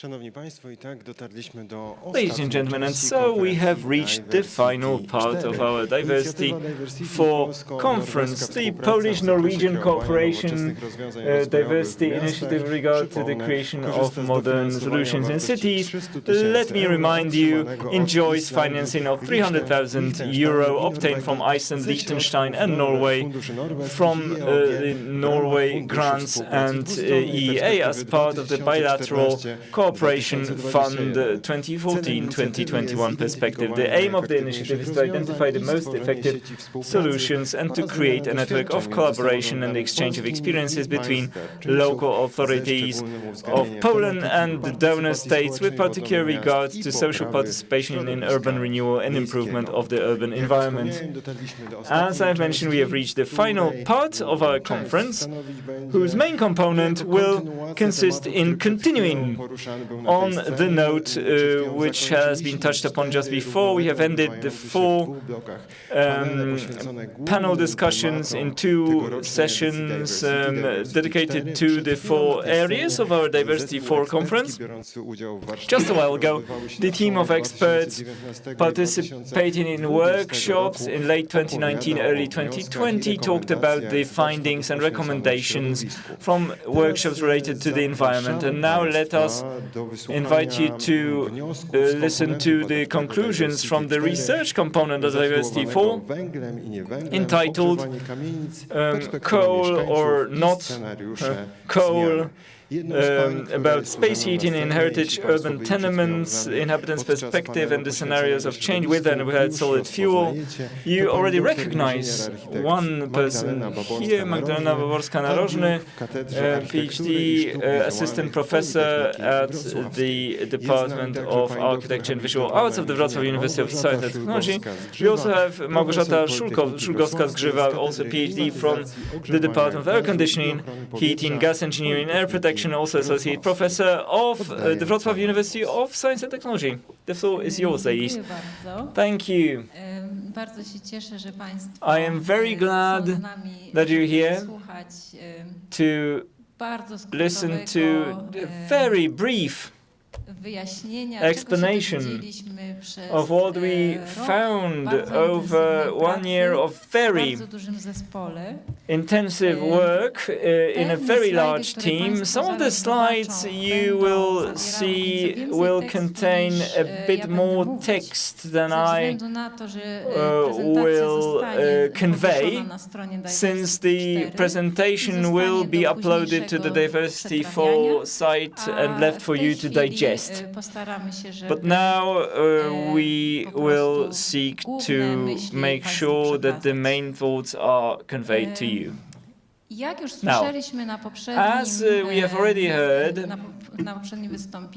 Ladies and gentlemen, and so we have reached the final part of our DiverCITY4 conference, the Polish-Norwegian Cooperation Diversity Initiative with regard to the creation of modern solutions in cities. Let me remind you, enjoys financing of €300,000 obtained from Iceland, Liechtenstein and Norway from the Norway grants and EEA as part of the bilateral Cooperation Fund 2014-2021 perspective. The aim of the initiative is to identify the most effective solutions and to create a network of collaboration and exchange of experiences between local authorities of Poland and the donor states, with particular regard to social participation in urban renewal and improvement of the urban environment. As I've mentioned, we have reached the final part of our conference, whose main component will consist in continuing on the note which has been touched upon just before. We have ended the 4 panel discussions in 2 sessions dedicated to the 4 areas of our DiverCITY4 conference. Just a while ago, the team of experts participating in workshops in late 2019, early 2020 talked about the findings and recommendations from workshops related to the environment. And now let us invite you to listen to the conclusions from the research component of DiverCITY4, entitled Coal or Not Coal, about space heating in heritage urban tenements, inhabitants' perspective and the scenarios of change with and without solid fuel. You already recognize one person here, Magdalena Waworska-Narożny, PhD, assistant professor at the Department of Architecture and Visual Arts of the Wrocław University of Science and Technology. We also have Małgorzata Szulkowska-Zgrzywa, also PhD from the Department of Air Conditioning, Heating, Gas Engineering, Air Protection, also Associate Professor of the Wrocław University of Science and Technology. The floor is yours, ladies. Thank you. I am very glad that you're here to listen to a very brief explanation of what we found over 1 year of very intensive work in a very large team. Some of the slides you will see will contain a bit more text than I will convey, since the presentation will be uploaded to the DiverCITY4 site and left for you to digest. But now we will seek to make sure that the main thoughts are conveyed to you. Now, as we have already heard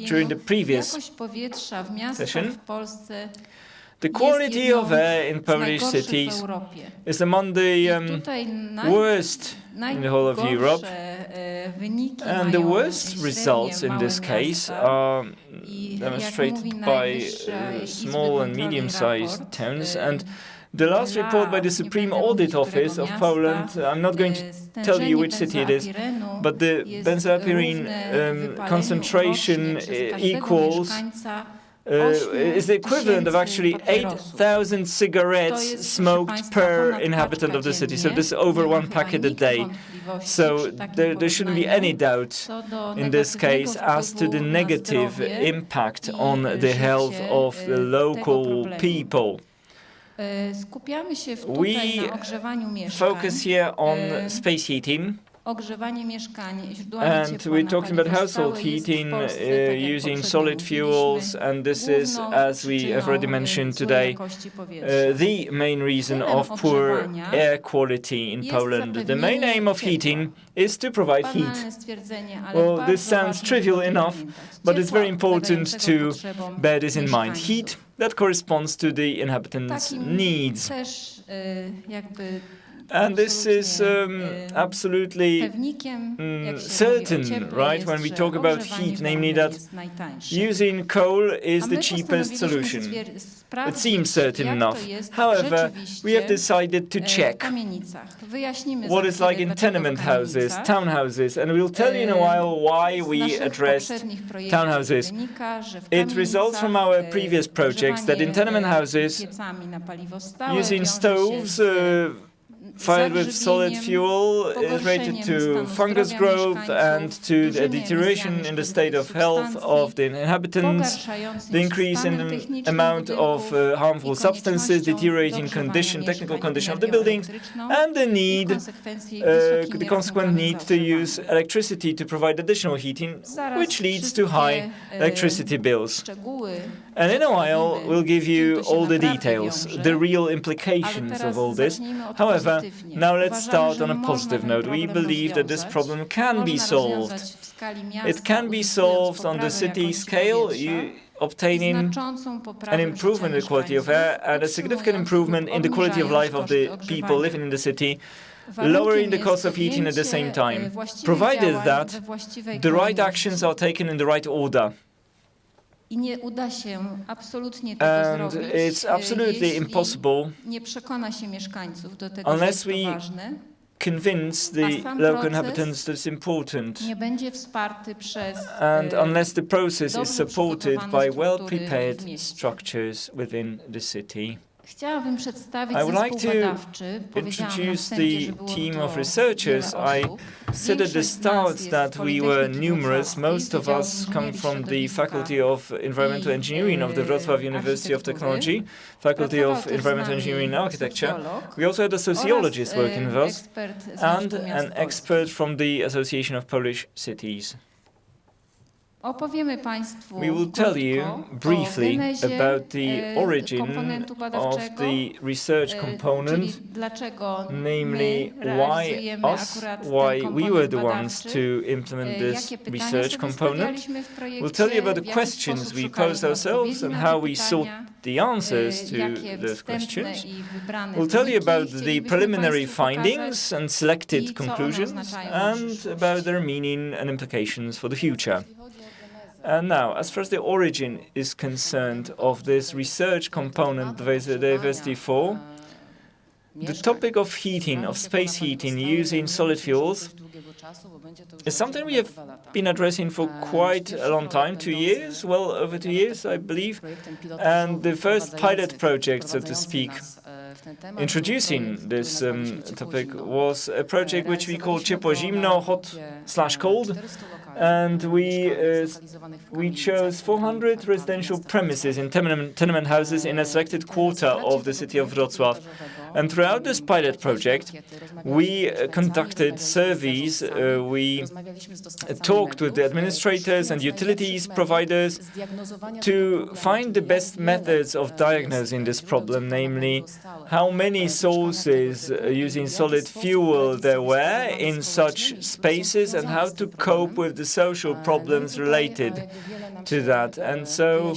during the previous session, the quality of air in Polish cities is among the worst in the whole of Europe, and the worst results in this case are demonstrated by small and medium-sized towns. And the last report by the Supreme Audit Office of Poland, I'm not going to tell you which city it is, but the benzopyrene concentration is the equivalent of actually 8,000 cigarettes smoked per inhabitant of the city. So this is over 1 packet a day. So there shouldn't be any doubt in this case as to the negative impact on the health of the local people. We focus here on space heating. And we're talking about household heating using solid fuels, and this is, as we have already mentioned today, the main reason of poor air quality in Poland. The main aim of heating is to provide heat. Well, this sounds trivial enough, but it's very important to bear this in mind. Heat that corresponds to the inhabitants' needs. And this is absolutely certain, right, when we talk about heat, namely that using coal is the cheapest solution. It seems certain enough. However, we have decided to check what it's like in tenement houses, townhouses, and we'll tell you in a while why we addressed townhouses. It results from our previous projects that in tenement houses, using stoves fired with solid fuel is related to fungus growth and to the deterioration in the state of health of the inhabitants, the increase in the amount of harmful substances, deteriorating technical condition of the buildings, and the consequent need to use electricity to provide additional heating, which leads to high electricity bills. And in a while, we'll give you all the details, the real implications of all this. However, now let's start on a positive note. We believe that this problem can be solved. It can be solved on the city scale, obtaining an improvement in the quality of air and a significant improvement in the quality of life of the people living in the city, lowering the cost of heating at the same time, provided that the right actions are taken in the right order. And it's absolutely impossible unless we convince the local inhabitants that it's important, and unless the process is supported by well-prepared structures within the city. I would like to introduce the team of researchers. I said at the start that we were numerous. Most of us come from the Faculty of Environmental Engineering of the Wrocław University of Technology, Faculty of Environmental Engineering and Architecture. We also had a sociologist working with us and an expert from the Association of Polish Cities. We will tell you briefly about the origin of the research component, namely why we were the ones to implement this research component. We'll tell you about the questions we posed ourselves and how we sought the answers to those questions. We'll tell you about the preliminary findings and selected conclusions, and about their meaning and implications for the future. And now, as far as the origin is concerned of this research component, DiverCITY4, the topic of heating, of space heating using solid fuels, is something we have been addressing for quite a long time, 2 years, well over 2 years, I believe. And the first pilot project, so to speak, introducing this topic was a project which we call ciepło-zimno, hot/cold. And we chose 400 residential premises in tenement houses in a selected quarter of the city of Wrocław. And throughout this pilot project, we conducted surveys, we talked with the administrators and utilities providers to find the best methods of diagnosing this problem, namely how many sources using solid fuel there were in such spaces and how to cope with the social problems related to that. And so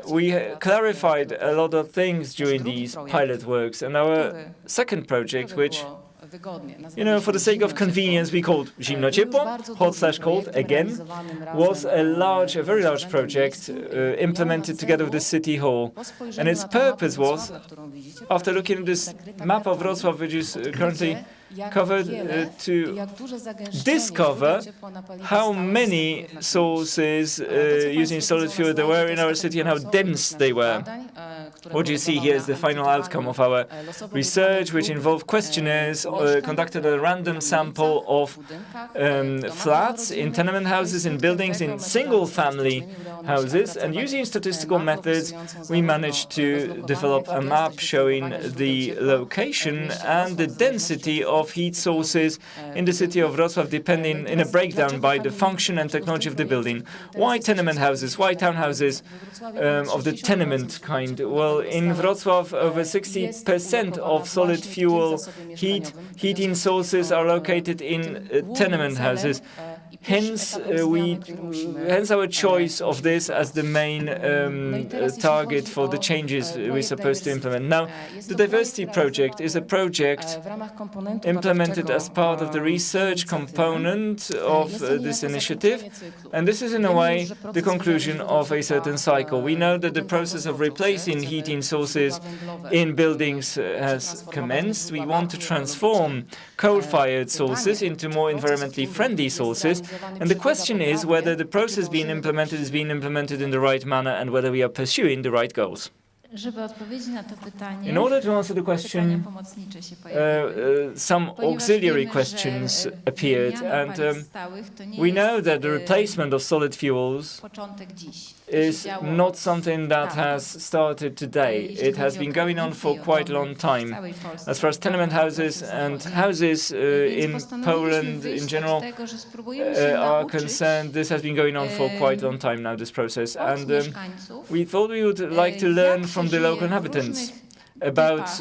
we clarified a lot of things during these pilot works. And our second project, which, for the sake of convenience, we called zimno-ciepło, hot/cold, again, was a very large project implemented together with the City Hall. And its purpose was, after looking at this map of Wrocław, which is currently covered, to discover how many sources using solid fuel there were in our city and how dense they were. What you see here is the final outcome of our research, which involved questionnaires conducted at a random sample of flats in tenement houses, in buildings, in single-family houses. And using statistical methods, we managed to develop a map showing the location and the density of heat sources in the city of Wrocław, depending in a breakdown by the function and technology of the building. Why tenement houses? Why townhouses of the tenement kind? Well, in Wrocław, over 60% of solid fuel heating sources are located in tenement houses. Hence our choice of this as the main target for the changes we're supposed to implement. Now, the diversity project is a project implemented as part of the research component of this initiative, and this is in a way the conclusion of a certain cycle. We know that the process of replacing heating sources in buildings has commenced. We want to transform coal-fired sources into more environmentally friendly sources, and the question is whether the process being implemented is being implemented in the right manner and whether we are pursuing the right goals. In order to answer the question, some auxiliary questions appeared, and we know that the replacement of solid fuels is not something that has started today. It has been going on for quite a long time. As far as tenement houses and houses in Poland in general are concerned, this has been going on for quite a long time now, this process. And we thought we would like to learn from the local inhabitants about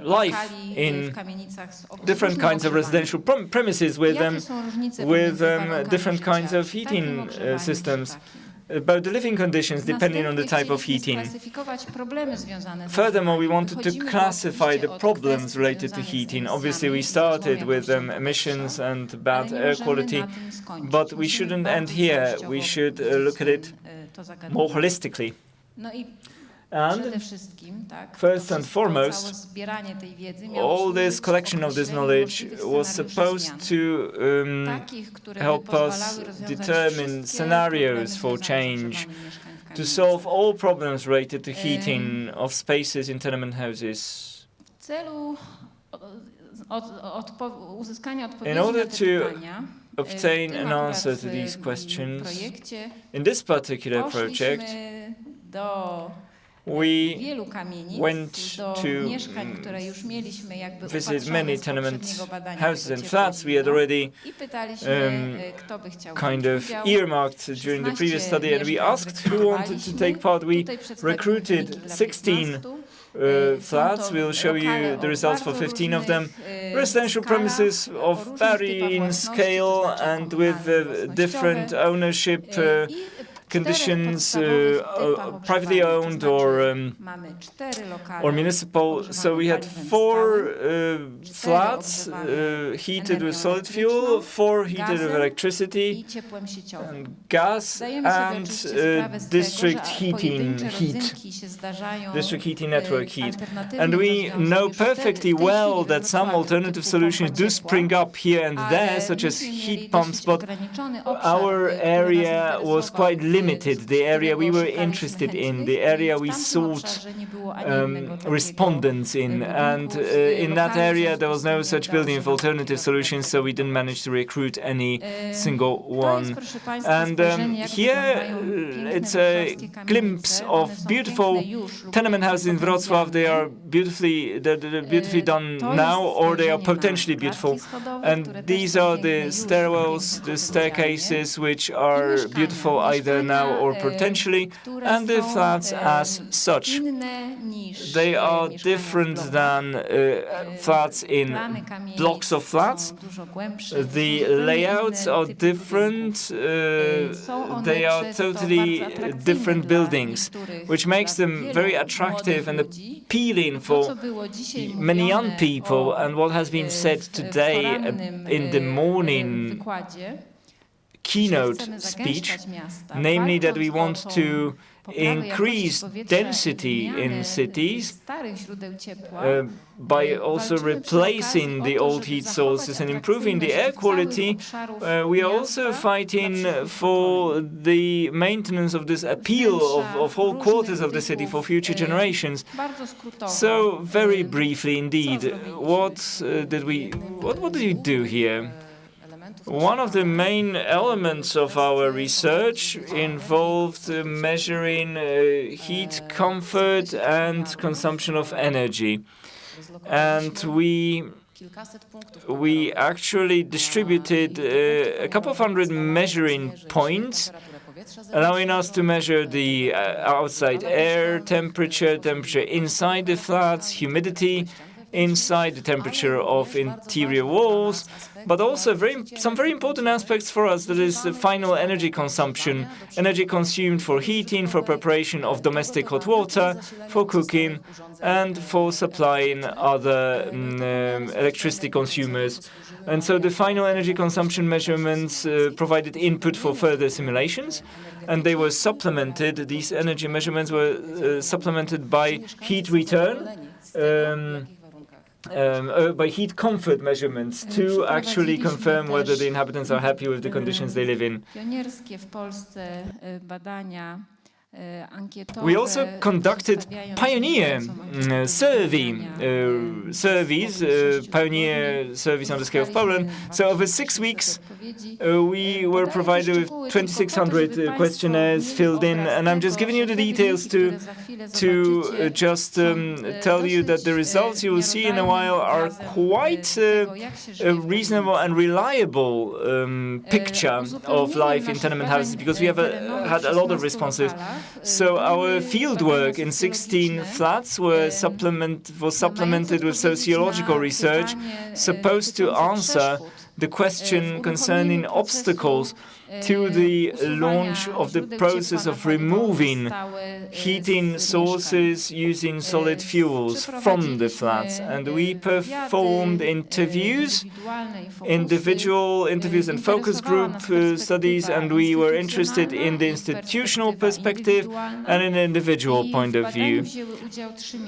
life in different kinds of residential premises with different kinds of heating systems, about the living conditions depending on the type of heating. Furthermore, we wanted to classify the problems related to heating. Obviously, we started with emissions and bad air quality, but we shouldn't end here. We should look at it more holistically. And first and foremost, all this collection of this knowledge was supposed to help us determine scenarios for change, to solve all problems related to heating of spaces in tenement houses. In order to obtain an answer to these questions, in this particular project, we went to visit many tenement houses and flats we had already kind of earmarked during the previous study, and we asked who wanted to take part. We recruited 16 flats. We'll show you the results for 15 of them. Residential premises of varying scale and with different ownership conditions, privately owned or municipal. So we had 4 flats heated with solid fuel, 4 heated with electricity, and gas, and district heating network heat. And we know perfectly well that some alternative solutions do spring up here and there, such as heat pumps, but our area was quite limited, the area we were interested in, the area we sought respondents in. And in that area, there was no such building of alternative solutions, so we didn't manage to recruit any single one. And here, it's a glimpse of beautiful tenement houses in Wrocław. They are beautifully done now, or they are potentially beautiful. And these are the stairwells, the staircases, which are beautiful either now or potentially, and the flats as such. They are different than flats in blocks of flats. The layouts are different. They are totally different buildings, which makes them very attractive and appealing for many young people. And what has been said today in the morning keynote speech, namely that we want to increase density in cities by also replacing the old heat sources and improving the air quality. We are also fighting for the maintenance of this appeal of whole quarters of the city for future generations. So very briefly indeed, what did we do here? One of the main elements of our research involved measuring heat, comfort, and consumption of energy. And we actually distributed a couple of hundred measuring points, allowing us to measure the outside air temperature, temperature inside the flats, humidity, inside, the temperature of interior walls, but also some very important aspects for us, that is the final energy consumption, energy consumed for heating, for preparation of domestic hot water, for cooking, and for supplying other electricity consumers. And so the final energy consumption measurements provided input for further simulations, and they were supplemented, these energy measurements were supplemented by heat return, by heat comfort measures to actually confirm whether the inhabitants are happy with the conditions they live in. We also conducted pioneer surveys, pioneer surveys on the scale of Poland. So over 6 weeks, we were provided with 2,600 questionnaires filled in, and I'm just giving you the details to just tell you that the results you will see in a while are quite a reasonable and reliable picture of life in tenement houses, because we have had a lot of responses. So our fieldwork in 16 flats was supplemented with sociological research supposed to answer the question concerning obstacles to the launch of the process of removing heating sources using solid fuels from the flats. And we performed individual interviews and focus group studies, and we were interested in the institutional perspective and an individual point of view.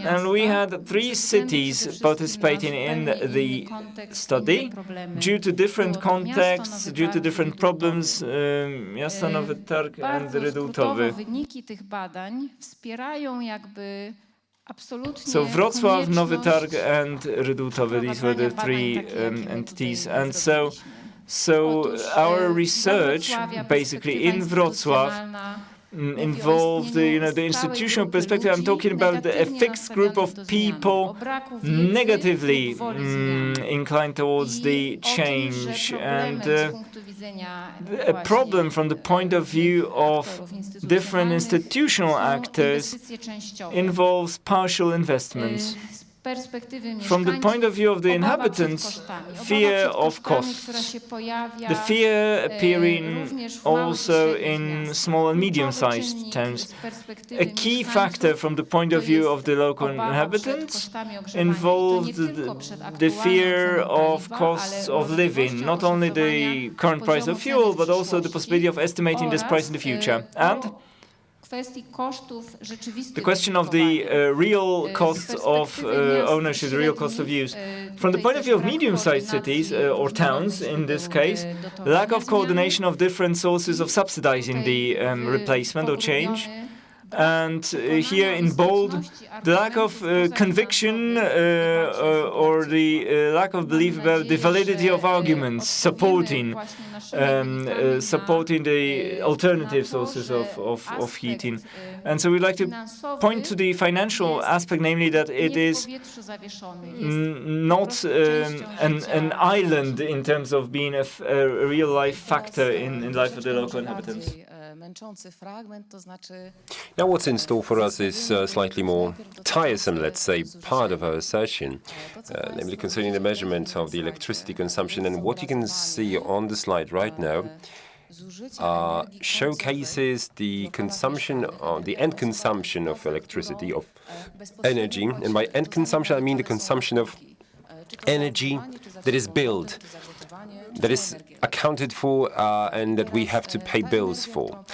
And we had 3 cities participating in the study due to different contexts, due to different problems. Miasta Nowy Targ and Rydułtowy. So Wrocław, Nowy Targ and Rydułtowy, these were the 3 entities. And so our research basically in Wrocław involved the institutional perspective. I'm talking about a fixed group of people negatively inclined towards the change, and a problem from the point of view of different institutional actors involves partial investments. From the point of view of the inhabitants, fear of costs. The fear appearing also in small and medium-sized towns. A key factor from the point of view of the local inhabitants involved the fear of costs of living, not only the current price of fuel, but also the possibility of estimating this price in the future. And the question of the real costs of ownership, the real cost of use. From the point of view of medium-sized cities, or towns in this case, lack of coordination of different sources of subsidizing the replacement or change. And here in bold, the lack of conviction or the lack of belief about the validity of arguments supporting the alternative sources of heating. And so we'd like to point to the financial aspect, namely that it is not an island in terms of being a real-life factor in life of the local inhabitants. Now what's in store for us is slightly more tiresome, let's say, part of our session, namely concerning the measurement of the electricity consumption. And what you can see on the slide right now showcases the consumption, the end consumption of electricity, of energy. And by end consumption, I mean the consumption of energy that is billed, that is accounted for, and that we have to pay bills for.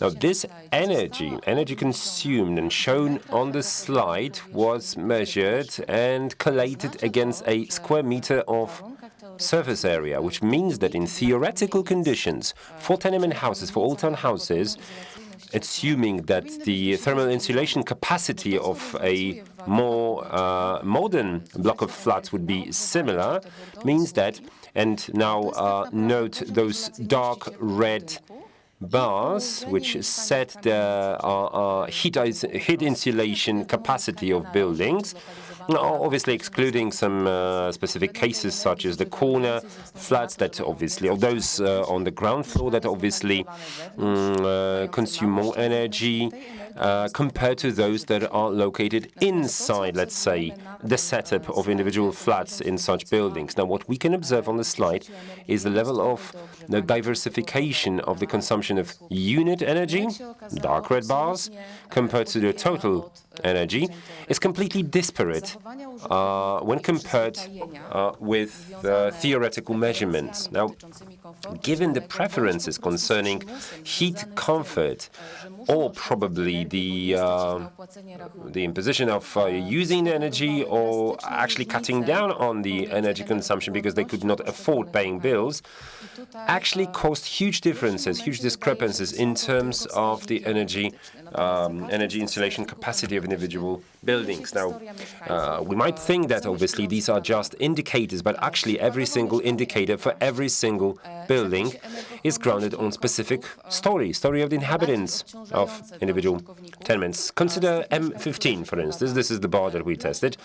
Now, this energy consumed and shown on the slide was measured and collated against a square meter of surface area, which means that in theoretical conditions, for tenement houses, for all townhouses, assuming that the thermal insulation capacity of a more modern block of flats would be similar, means that, and now note those dark red bars, which set the heat insulation capacity of buildings, obviously excluding some specific cases such as the corner flats that obviously, or those on the ground floor that obviously consume more energy. compared to those that are located inside, let's say, the setup of individual flats in such buildings. Now, what we can observe on the slide is the level of the diversification of the consumption of unit energy, dark red bars, compared to the total energy, is completely disparate when compared with theoretical measurements. Now, given the preferences concerning heat comfort, or probably the imposition of using the energy or actually cutting down on the energy consumption because they could not afford paying bills, actually caused huge differences, huge discrepancies in terms of the energy installation capacity of individual buildings. Now, we might think that obviously these are just indicators, but actually every single indicator for every single building is grounded on specific story of the inhabitants of individual tenements. Consider M15, for instance. This is the bar that we tested,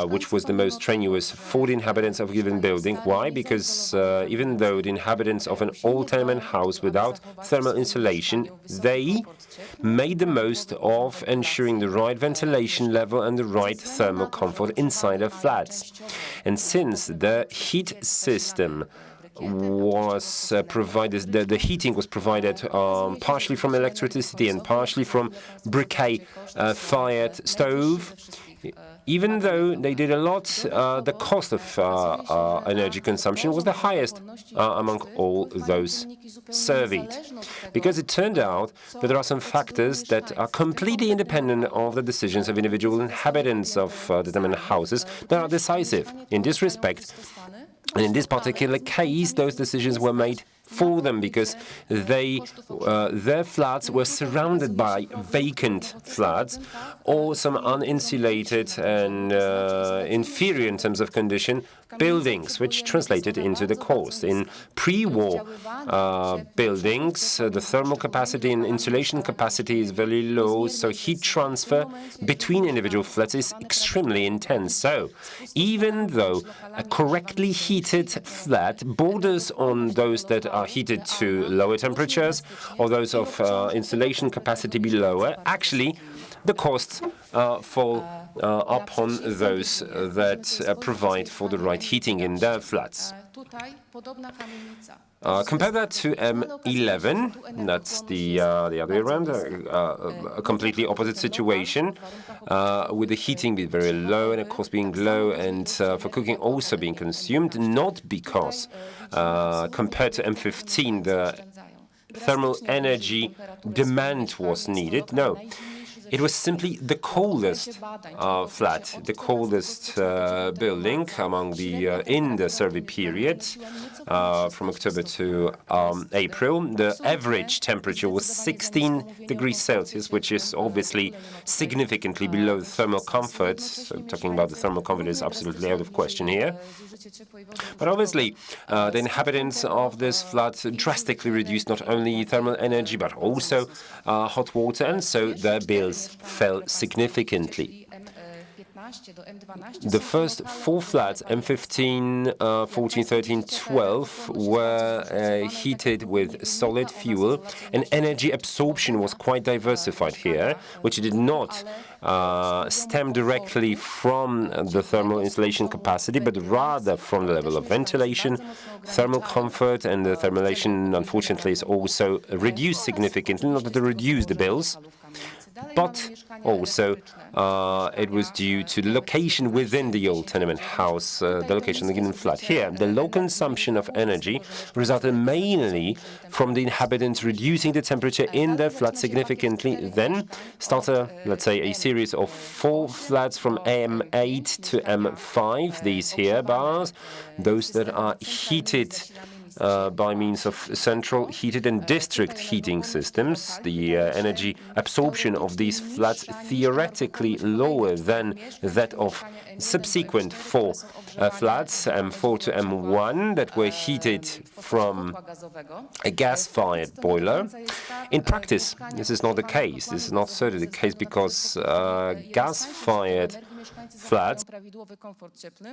which was the most strenuous for the inhabitants of a given building. Why? Because even though the inhabitants of an old tenement house without thermal insulation, they made the most of ensuring the right ventilation level and the right thermal comfort inside their flats. And since the heat system was provided, the heating was provided partially from electricity and partially from briquet-fired stove, even though they did a lot, the cost of energy consumption was the highest among all those surveyed. Because it turned out that there are some factors that are completely independent of the decisions of individual inhabitants of the tenement houses that are decisive. In this respect, and in this particular case, those decisions were made for them because their flats were surrounded by vacant flats or some uninsulated and inferior in terms of condition buildings, which translated into the cost. In pre-war buildings, the thermal capacity and insulation capacity is very low, so heat transfer between individual flats is extremely intense. So, even though a correctly heated flat borders on those that are heated to lower temperatures or those of insulation capacity be lower, actually the costs fall upon those that provide for the right heating in their flats. Compare that to M11, that's the other way around, a completely opposite situation, with the heating being very low and the cost being low and for cooking also being consumed, not because compared to M15 the thermal energy demand was needed, no. It was simply the coldest flat, the coldest building among in the survey period from October to April. The average temperature was 16 degrees Celsius, which is obviously significantly below the thermal comfort. So talking about the thermal comfort is absolutely out of question here. But obviously, the inhabitants of this flat drastically reduced not only thermal energy but also hot water, and so their bills fell significantly. The first four flats, M15, 14, 13, 12, were heated with solid fuel, and energy absorption was quite diversified here, which did not stem directly from the thermal insulation capacity, but rather from the level of ventilation, thermal comfort, and the thermalation, unfortunately, is also reduced significantly, not to reduce the bills, but also it was due to the location within the old tenement house, the location of the given flat. Here, the low consumption of energy resulted mainly from the inhabitants reducing the temperature in their flat significantly. Then started, let's say, a series of four flats from M8 to M5, these here bars, those that are heated by means of central heated and district heating systems. The energy absorption of these flats theoretically lower than that of subsequent four flats, M4 to M1, that were heated from a gas-fired boiler. In practice, this is not the case. This is not certainly the case because gas-fired flats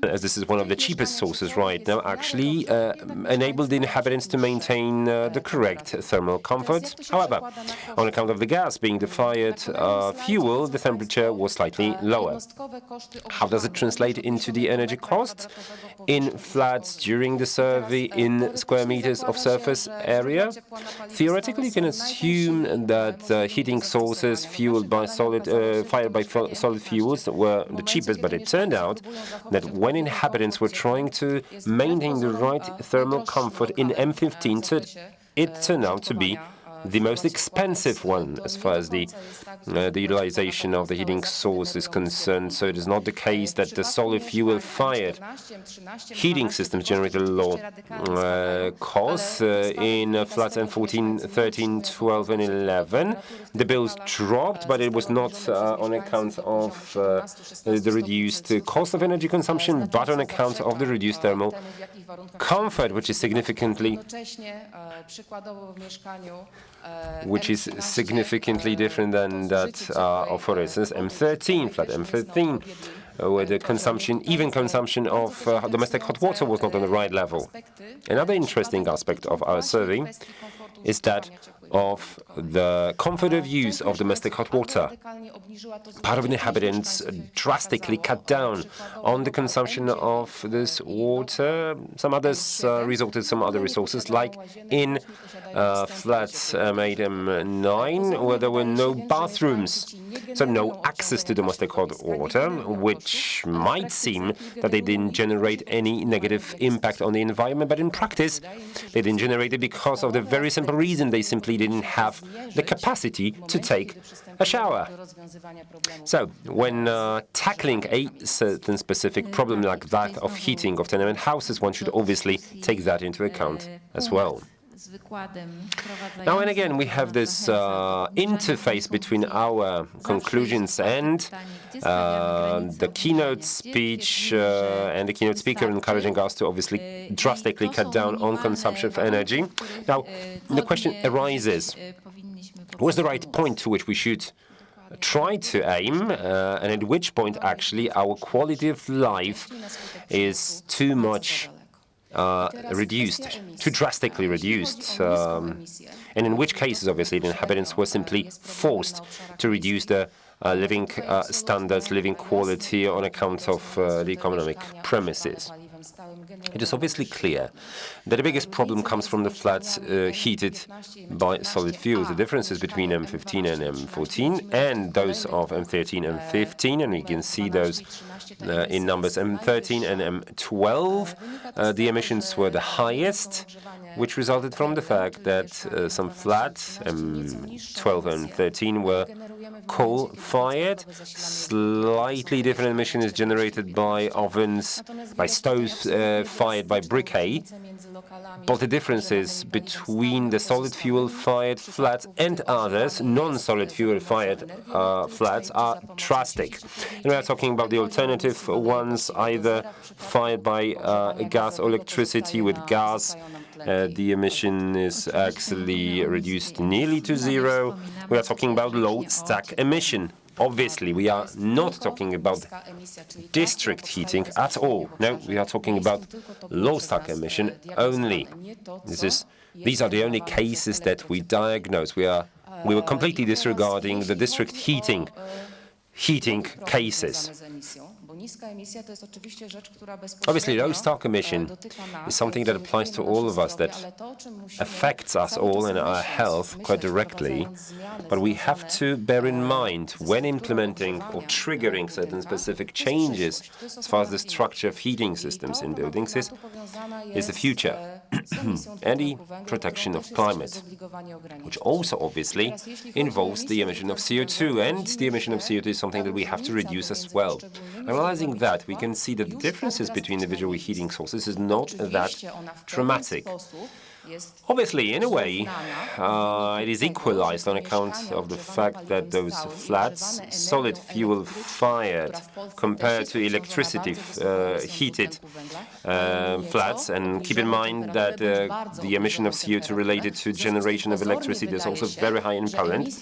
as this is one of the cheapest sources right now, actually enable the inhabitants to maintain the correct thermal comfort. However, on account of the gas being the fired fuel, the temperature was slightly lower. How does it translate into the energy cost? In flats during the survey in square meters of surface area? Theoretically, you can assume that heating sources fueled by fired by solid fuels were the cheapest, but it turned out that when inhabitants were trying to maintain the right thermal comfort in M15, it turned out to be the most expensive one as far as the utilization of the heating source is concerned. So it is not the case that the solid fuel-fired heating systems generate a low cost. In flats M14, 13, 12, and 11, the bills dropped, but it was not on account of the reduced cost of energy consumption, but on account of the reduced thermal comfort, which is significantly different than that of, for instance, M13, flat M13, where the consumption of domestic hot water was not on the right level. Another interesting aspect of our survey is that of the comfort of use of domestic hot water. Part of the inhabitants drastically cut down on the consumption of this water. Some others resorted to some other resources, like in flats M8, M9, where there were no bathrooms, so no access to domestic hot water, which might seem that they didn't generate any negative impact on the environment, but in practice, they didn't generate it because of the very simple reason they simply didn't have the capacity to take a shower. So, when tackling a certain specific problem like that of heating of tenement houses, one should obviously take that into account as well. Now and again, we have this interface between our conclusions and the keynote speech and the keynote speaker encouraging us to obviously drastically cut down on consumption of energy. Now, the question arises, what's the right point to which we should try to aim, and at which point actually our quality of life is too much reduced, too drastically reduced, and in which cases, obviously, the inhabitants were simply forced to reduce the living standards, living quality on account of the economic premises. It is obviously clear that the biggest problem comes from the flats heated by solid fuels. The differences between M15 and M14 and those of M13 and M15, and we can see those in numbers M13 and M12. The emissions were the highest, which resulted from the fact that some flats, M12 and M13, were coal-fired. Slightly different emission is generated by ovens, by stoves fired by briquet. But the differences between the solid fuel-fired flats and others, non-solid fuel-fired flats, are drastic. And we are talking about the alternative ones, either fired by gas or electricity. With gas, the emission is actually reduced nearly to zero. We are talking about low stack emission. Obviously, we are not talking about district heating at all. No, we are talking about low stack emission only. These are the only cases that we diagnose. We were completely disregarding the district heating cases. Obviously, low stack emission is something that applies to all of us, that affects us all and our health quite directly. But we have to bear in mind, when implementing or triggering certain specific changes as far as the structure of heating systems in buildings is the future and the protection of climate, which also obviously involves the emission of CO2. And the emission of CO2 is something that we have to reduce as well. Analyzing that, we can see that the differences between individual heating sources is not that dramatic. Obviously, in a way, it is equalized on account of the fact that those flats, solid fuel fired, compared to electricity heated flats. And keep in mind that the emission of CO2 related to generation of electricity is also very high in Poland.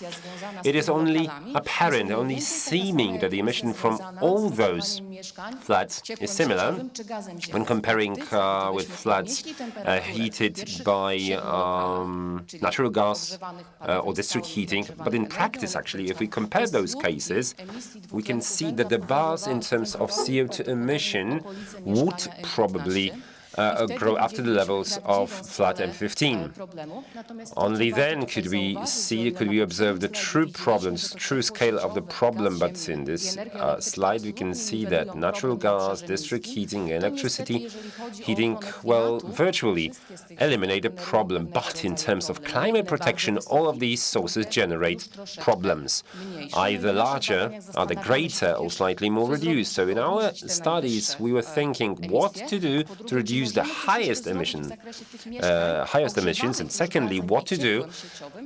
It is only apparent, only seeming that the emission from all those flats is similar when comparing with flats heated by natural gas or district heating. But in practice, actually, if we compare those cases, we can see that the bars in terms of CO2 emission would probably grow up to the levels of flat M15. Only then could we observe the true problems, true scale of the problem. But in this slide, we can see that natural gas, district heating, electricity heating, well, virtually eliminate a problem. But in terms of climate protection, all of these sources generate problems, either larger, either greater, or slightly more reduced. So in our studies, we were thinking what to do to reduce the highest emissions, and secondly, what to do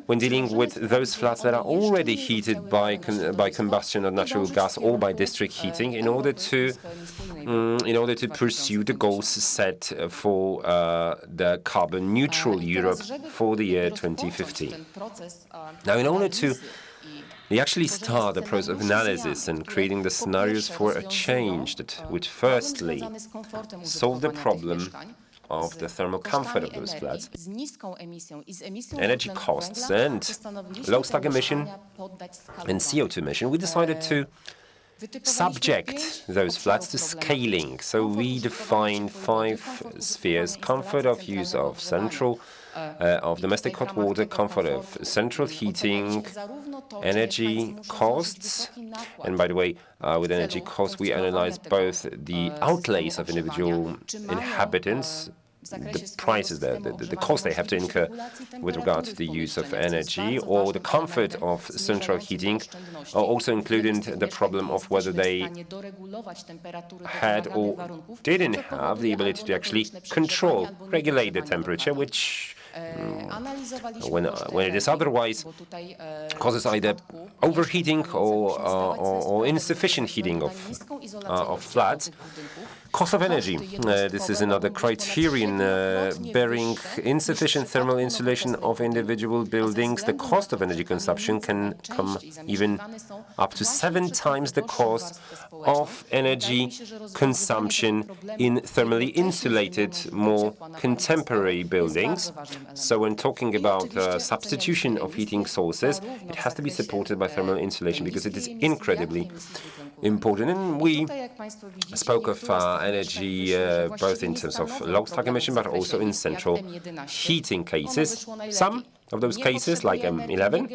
when dealing with those flats that are already heated by combustion of natural gas or by district heating, in order to pursue the goals set for the carbon neutral Europe for the year 2050. Now, in order to we actually start the process of analysis and creating the scenarios for a change that would firstly solve the problem of the thermal comfort of those flats, energy costs and low stack emission and CO2 emission. We decided to subject those flats to scaling. So we defined 5 spheres: comfort of use of domestic hot water, comfort of central heating, energy costs. And by the way, with energy costs, we analyzed both the outlays of individual inhabitants, the prices, the cost they have to incur with regard to the use of energy, or the comfort of central heating, also including the problem of whether they had or didn't have the ability to actually regulate the temperature, which when it is otherwise causes either overheating or insufficient heating of flats. Cost of energy. This is another criterion bearing insufficient thermal insulation of individual buildings. The cost of energy consumption can come even up to 7 times the cost of energy consumption in thermally insulated, more contemporary buildings. So when talking about substitution of heating sources, it has to be supported by thermal insulation because it is incredibly important. And we spoke of energy both in terms of low stack emission, but also in central heating cases. Some of those cases, like M11,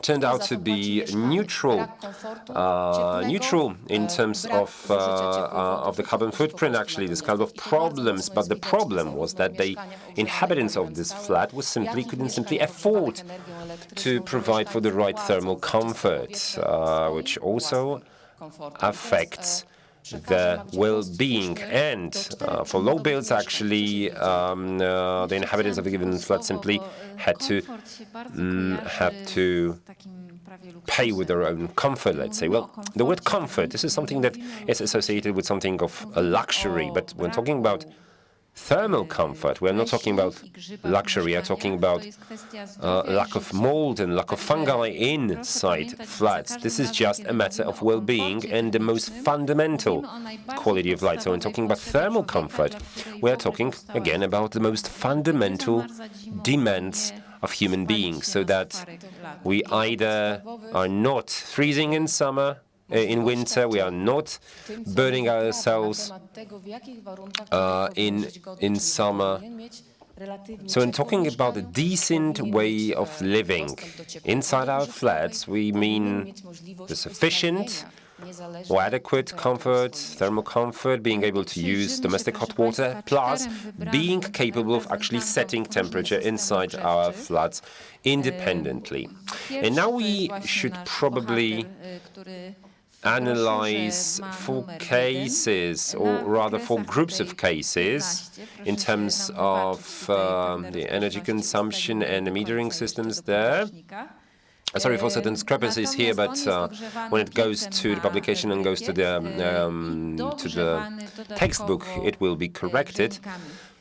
turned out to be neutral in terms of the carbon footprint, actually, the scale of problems. But the problem was that the inhabitants of this flat couldn't simply afford to provide for the right thermal comfort, which also affects the well-being. And for low bills, actually, the inhabitants of a given flat simply had to pay with their own comfort, let's say. Well, the word comfort, this is something that is associated with something of a luxury, but when talking about thermal comfort, we're not talking about luxury, we're talking about lack of mold and lack of fungi inside flats. This is just a matter of well-being and the most fundamental quality of life. So when talking about thermal comfort, we're talking again about the most fundamental demands of human beings, so that we either are not freezing in summer, in winter, we are not burning ourselves in summer. So in talking about a decent way of living inside our flats, we mean the sufficient or adequate comfort, thermal comfort, being able to use domestic hot water, plus being capable of actually setting temperature inside our flats independently. And now we should probably analyze 4 cases, or rather 4 groups of cases, in terms of the energy consumption and the metering systems there. Sorry for certain discrepancies here, but when it goes to the publication and goes to the textbook, it will be corrected.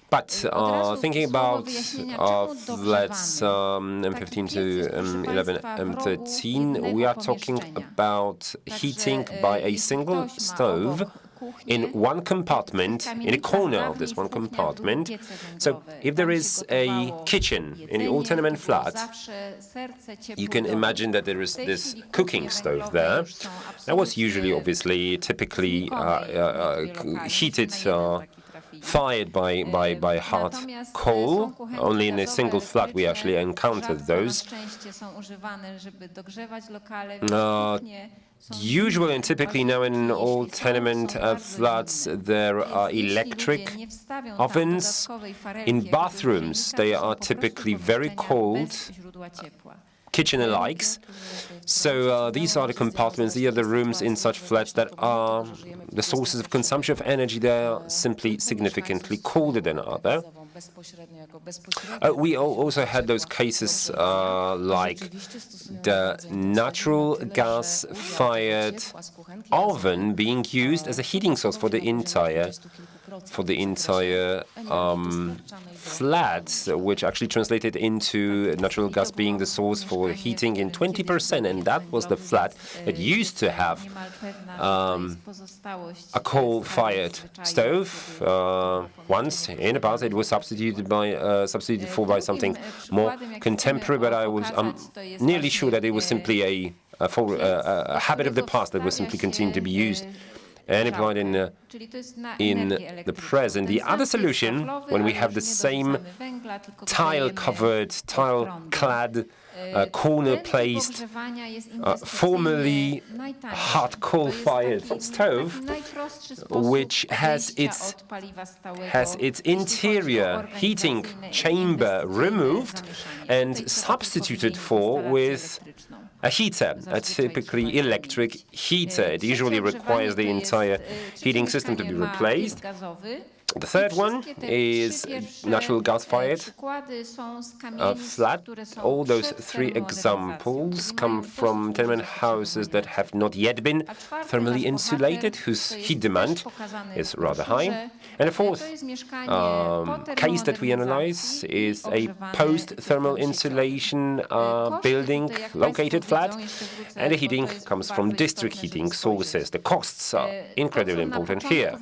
But thinking about flats M15 to M11, M13, we are talking about heating by a single stove in one compartment, in a corner of this one compartment. So if there is a kitchen in the old tenement flat, you can imagine that there is this cooking stove there. That was usually, obviously, typically heated, fired by hard coal. Only in a single flat we actually encountered those. Usually and typically now in all tenement flats there are electric ovens. In bathrooms they are typically very cold, kitchen-alikes. So these are the compartments, these are the rooms in such flats that are the sources of consumption of energy. They are simply significantly colder than other. We also had those cases like the natural gas-fired oven being used as a heating source for the entire flat, which actually translated into natural gas being the source for heating in 20%, and that was the flat that used to have a coal-fired stove. Once in the past, it was substituted for by something more contemporary, but I'm nearly sure that it was simply a habit of the past that was simply continuing to be used and applied in the present. The other solution, when we have the same tile-covered, tile-clad, corner-placed, formerly hot coal-fired stove, which has its interior heating chamber removed and substituted for with a heater, a typically electric heater. It usually requires the entire heating system to be replaced. The third one is natural gas-fired flat. All those 3 examples come from tenement houses that have not yet been thermally insulated, whose heat demand is rather high. And the fourth case that we analyze is a post-thermal insulation building located flat, and the heating comes from district heating sources. The costs are incredibly important here.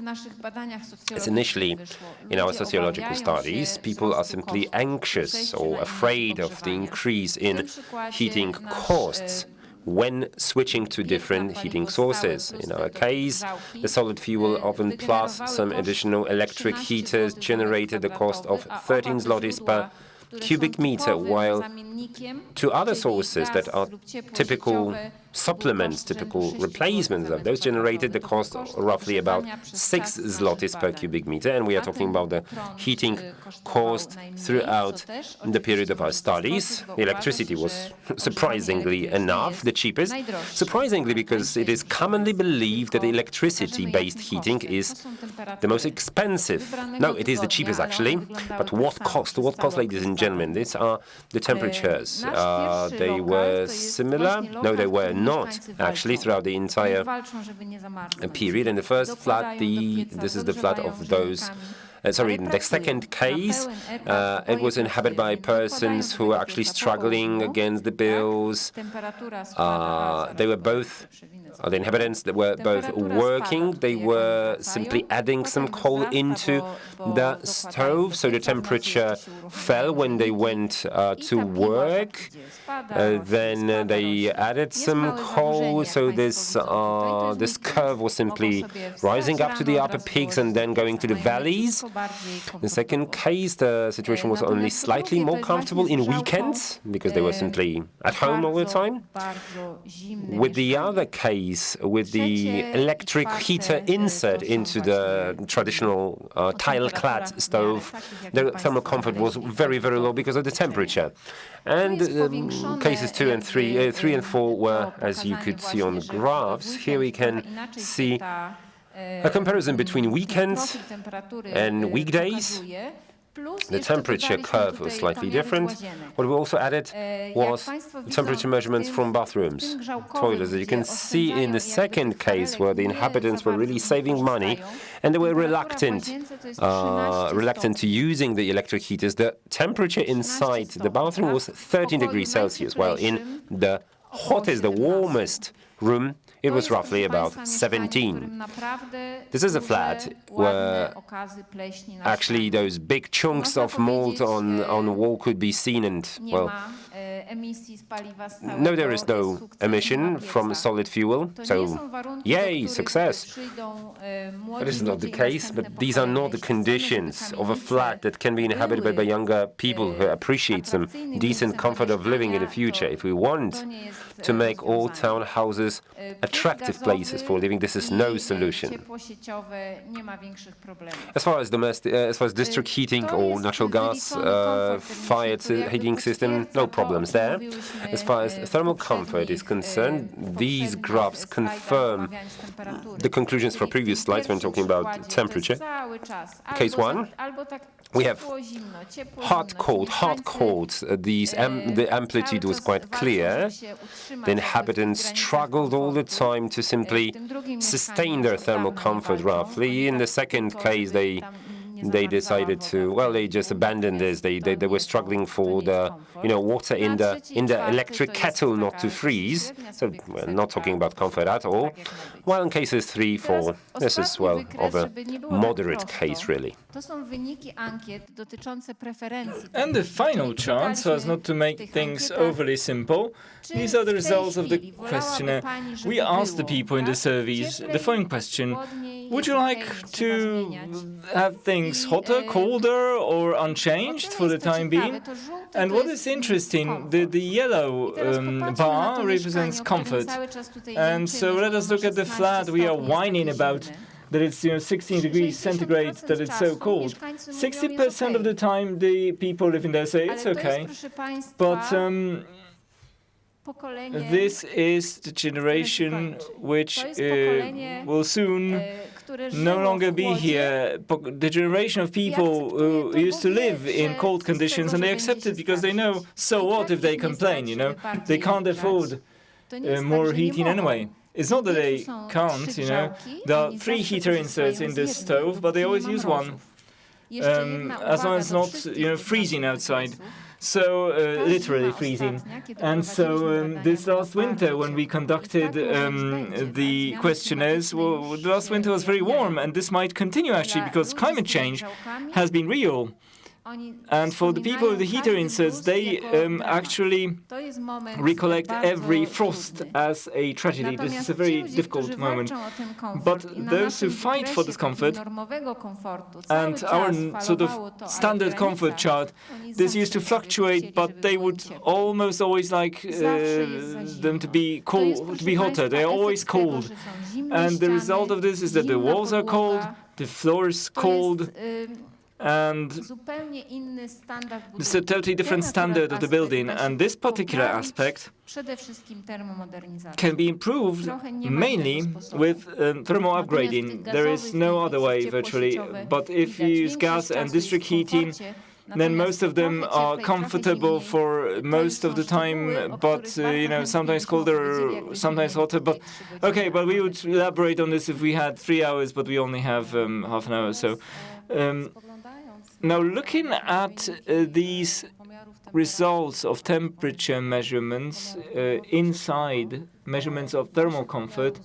As initially in our sociological studies, people are simply anxious or afraid of the increase in heating costs when switching to different heating sources. In our case, the solid fuel oven plus some additional electric heaters generated the cost of 13 zlotys per cubic meter, while 2 other sources that are typical supplements, typical replacements of those generated the cost roughly about 6 zlotys per cubic meter, and we are talking about the heating cost throughout the period of our studies. Electricity was surprisingly enough the cheapest, surprisingly because it is commonly believed that electricity-based heating is the most expensive. No, it is the cheapest actually, but what cost, ladies and gentlemen? These are the temperatures. They were similar? No, they were not actually throughout the entire period. In the first flat, this is the flat of those. Sorry, in the second case, it was inhabited by persons who were actually struggling against the bills. They were both, the inhabitants that were both working. They were simply adding some coal into the stove, so the temperature fell when they went to work. Then they added some coal, so this curve was simply rising up to the upper peaks and then going to the valleys. The second case, the situation was only slightly more comfortable in weekends, because they were simply at home all the time. With the other case, with the electric heater insert into the traditional tile-clad stove, the thermal comfort was very, very low because of the temperature. And cases 2 and 3, 3 and 4 were, as you could see on the graphs, here we can see a comparison between weekends and weekdays. The temperature curve was slightly different. What we also added was temperature measurements from bathrooms, toilets. You can see in the second case where the inhabitants were really saving money and they were reluctant to using the electric heaters. The temperature inside the bathroom was 13 degrees Celsius, while in the hottest, the warmest room, it was roughly about 17. This is a flat where actually those big chunks of mold on the wall could be seen, and, well, no, there is no emission from solid fuel, so yay, success. But this is not the case, but these are not the conditions of a flat that can be inhabited by younger people who appreciate some decent comfort of living in the future. If we want to make all townhouses attractive places for living, this is no solution. As far as district heating or natural gas fired heating system, no problems there. As far as thermal comfort is concerned, these graphs confirm the conclusions from previous slides when talking about temperature. Case 1, we have hot, cold. The amplitude was quite clear. The inhabitants struggled all the time to simply sustain their thermal comfort roughly. In the second case, they decided to, well, they just abandoned this. They were struggling for the, water in the electric kettle not to freeze. So we're not talking about comfort at all. While in cases 3, 4, this is, well, of a moderate case, really. And the final chart, so as not to make things overly simple, these are the results of the questionnaire. We asked the people in the surveys the following question: would you like to have things hotter, colder, or unchanged for the time being? And what is interesting, the yellow bar represents comfort. And so let us look at the flat we are whining about, that it's 16 degrees centigrade, that it's so cold. 60% of the time the people living there say it's okay. But this is the generation which will soon no longer be here. The generation of people who used to live in cold conditions, and they accept it because they know, so what if they complain, They can't afford more heating anyway. It's not that they can't, There are 3 heater inserts in this stove, but they always use one, as long as it's not, freezing outside. So, literally freezing. And so, this last winter, when we conducted the questionnaires, well, the last winter was very warm, and this might continue, actually, because climate change has been real. And for the people with the heater inserts, they actually recollect every frost as a tragedy. This is a very difficult moment. But those who fight for this comfort, and our sort of standard comfort chart, this used to fluctuate, but they would almost always like them to be cold, to be hotter. They are always cold. And the result of this is that the walls are cold, the floor is cold, and it's a totally different standard of the building, and this particular aspect can be improved mainly with thermal upgrading. There is no other way, virtually. But if you use gas and district heating, then most of them are comfortable for most of the time, but, sometimes colder, sometimes hotter. But, okay, but we would elaborate on this if we had 3 hours, but we only have half an hour. So, now looking at these results of temperature measurements inside measurements of thermal comfort,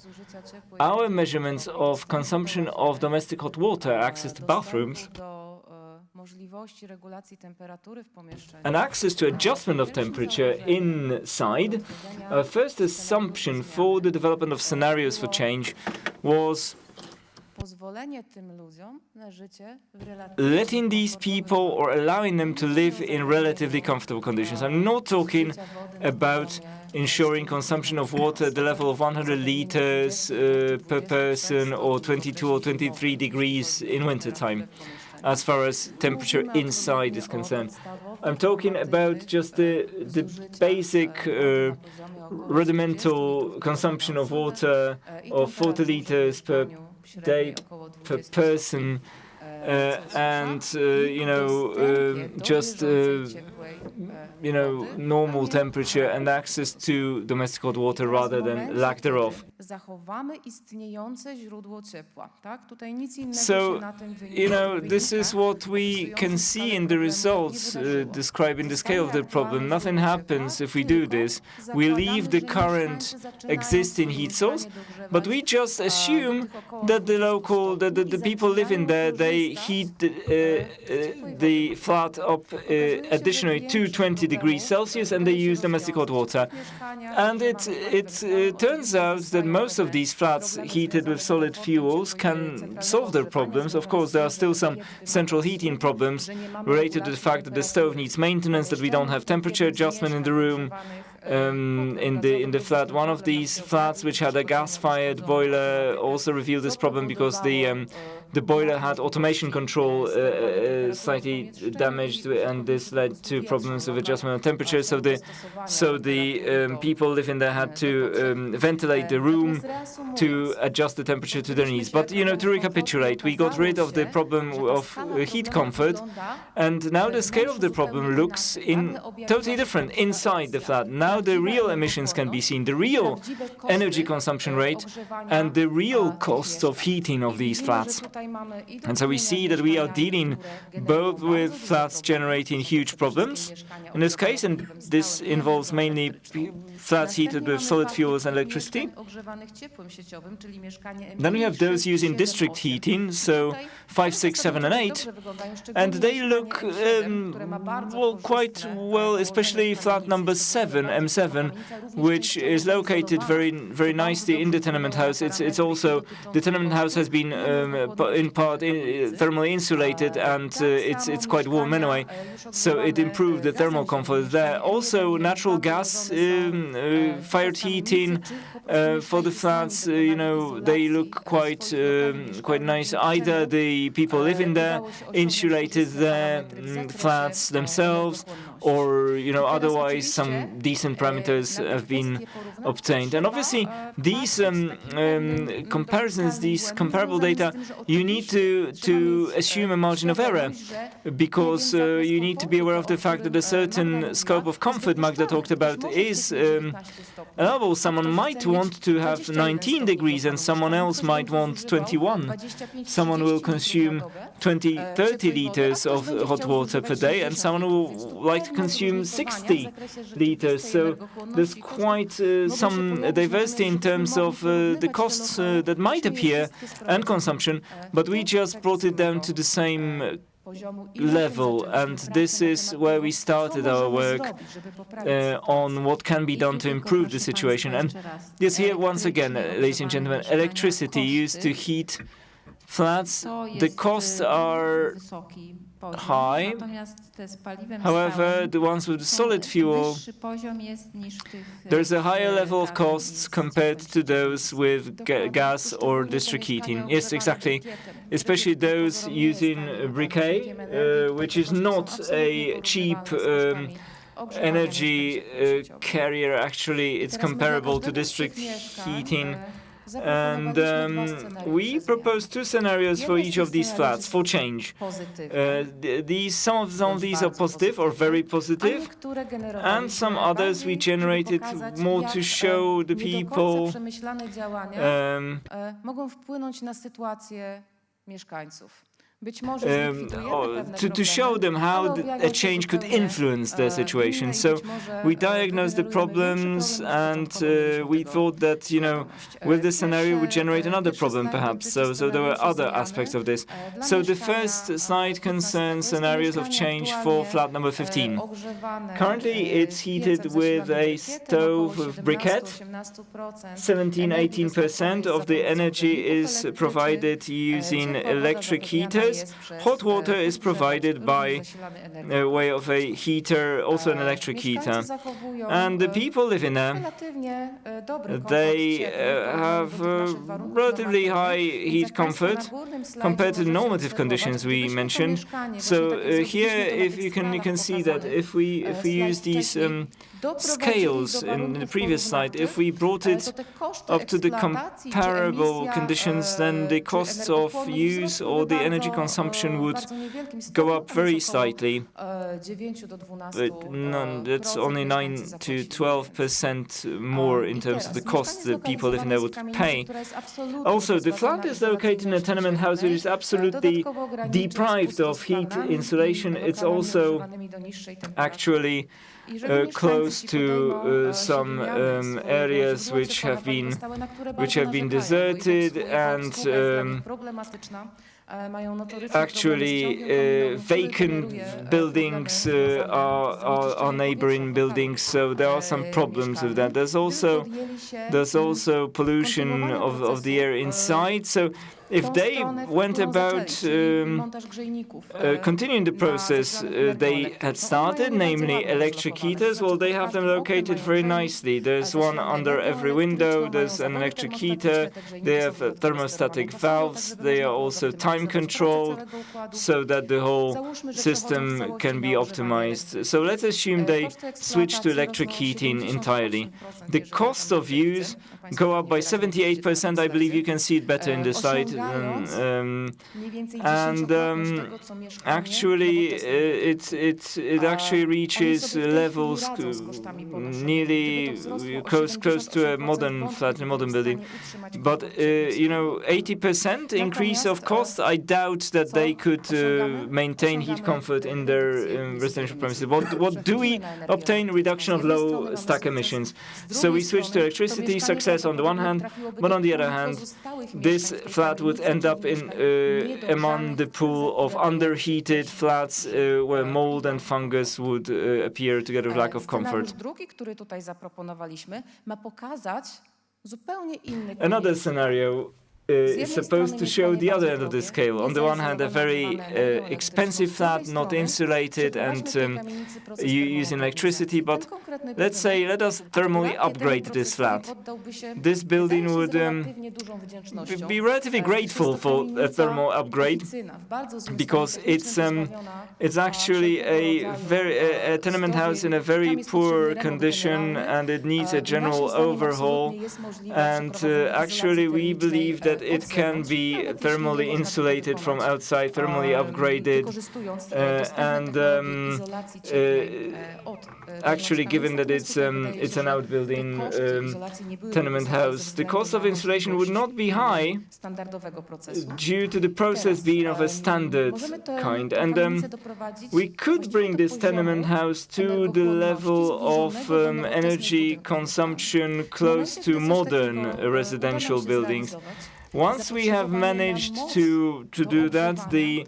our measurements of consumption of domestic hot water, access to bathrooms, and access to adjustment of temperature inside, our first assumption for the development of scenarios for change was letting these people or allowing them to live in relatively comfortable conditions. I'm not talking about ensuring consumption of water at the level of 100 liters per person or 22 or 23 degrees in wintertime, as far as temperature inside is concerned. I'm talking about just the basic rudimental consumption of water of 40 liters per day per person, just normal temperature and access to domestic hot water rather than lack thereof. So, this is what we can see in the results describing the scale of the problem. Nothing happens if we do this. We leave the current existing heat source, but we just assume that the people living there, they heat the flat up additionally to 20 degrees Celsius, and they use domestic hot water. And it turns out that most of these flats heated with solid fuels can solve their problems. Of course, there are still some central heating problems related to the fact that the stove needs maintenance, that we don't have temperature adjustment in the room. In the flat, one of these flats which had a gas-fired boiler also revealed this problem because the boiler had automation control slightly damaged, and this led to problems with adjustment of temperature. So the people living there had to ventilate the room to adjust the temperature to their needs. But to recapitulate, we got rid of the problem of heat comfort, and now the scale of the problem looks totally different inside the flat. Now the real emissions can be seen, the real energy consumption rate, and the real costs of heating of these flats. And so we see that we are dealing both with flats generating huge problems in this case, and this involves mainly flats heated with solid fuels and electricity. Then we have those using district heating, so 5, 6, 7, and 8, and they look quite well, especially flat number 7, M7, which is located very, very nicely in the tenement house. It's also, the tenement house has been in part thermally insulated, and it's quite warm anyway, so it improved the thermal comfort there. Also, natural gas fired heating for the flats, they look quite nice. Either the people living there insulated their flats themselves, or otherwise some decent parameters have been obtained. And obviously, these comparisons, these comparable data, you need to assume a margin of error, because you need to be aware of the fact that a certain scope of comfort Magda talked about is allowable. Someone might want to have 19 degrees and someone else might want 21. Someone will consume 20, 30 liters of hot water per day, and someone will like to consume 60 liters. So there's quite some diversity in terms of the costs that might appear and consumption, but we just brought it down to the same level, and this is where we started our work on what can be done to improve the situation. And yes, here once again, ladies and gentlemen, electricity used to heat flats, the costs are high. However, the ones with solid fuel, there's a higher level of costs compared to those with gas or district heating. Yes, exactly. Especially those using briquet, which is not a cheap energy carrier. Actually, it's comparable to district heating. And we propose two scenarios for each of these flats for change. Some of these are positive or very positive, and some others we generated more to show the people to show them how a change could influence their situation. So we diagnosed the problems, and we thought that, with this scenario would generate another problem, perhaps. So there were other aspects of this. So the first slide concerns scenarios of change for flat number 15. Currently, it's heated with a stove with briquette. 17-18% of the energy is provided using electric heaters. Hot water is provided by way of a heater, also an electric heater. And the people living there, they have relatively high heat comfort compared to the normative conditions we mentioned. So here, if you can see that if we use these scales in the previous slide, if we brought it up to the comparable conditions, then the costs of use or the energy consumption would go up very slightly. That's only 9 to 12% more in terms of the cost that people living there would pay. Also, the flat is located in a tenement house which is absolutely deprived of heat insulation. It's also actually close to some areas which have been deserted, and actually vacant buildings are neighboring buildings, so there are some problems with that. There's also pollution of the air inside. So if they went about continuing the process they had started, namely electric heaters, well, they have them located very nicely. There's one under every window, there's an electric heater, they have thermostatic valves, they are also time controlled so that the whole system can be optimized. So let's assume they switch to electric heating entirely. The cost of use go up by 78%. I believe you can see it better in the slide. Actually, it actually reaches levels nearly close to a modern flat, a modern building. But 80% increase of cost, I doubt that they could maintain heat comfort in their residential premises. What do we obtain? Reduction of low stack emissions. So we switch to electricity, success on the one hand, but on the other hand, this flat would end up in among the pool of underheated flats where mold and fungus would appear together with lack of comfort. Another scenario is supposed to show the other end of the scale. On the one hand, a very expensive flat, not insulated, and using electricity, but let us thermally upgrade this flat. This building would be relatively grateful for a thermal upgrade, because it's actually a tenement house in a very poor condition, and it needs a general overhaul. And actually, we believe that it can be thermally insulated from outside, thermally upgraded, and actually, given that it's an outbuilding tenement house, the cost of insulation would not be high due to the process being of a standard kind. And we could bring this tenement house to the level of energy consumption close to modern residential buildings. Once we have managed to do that, the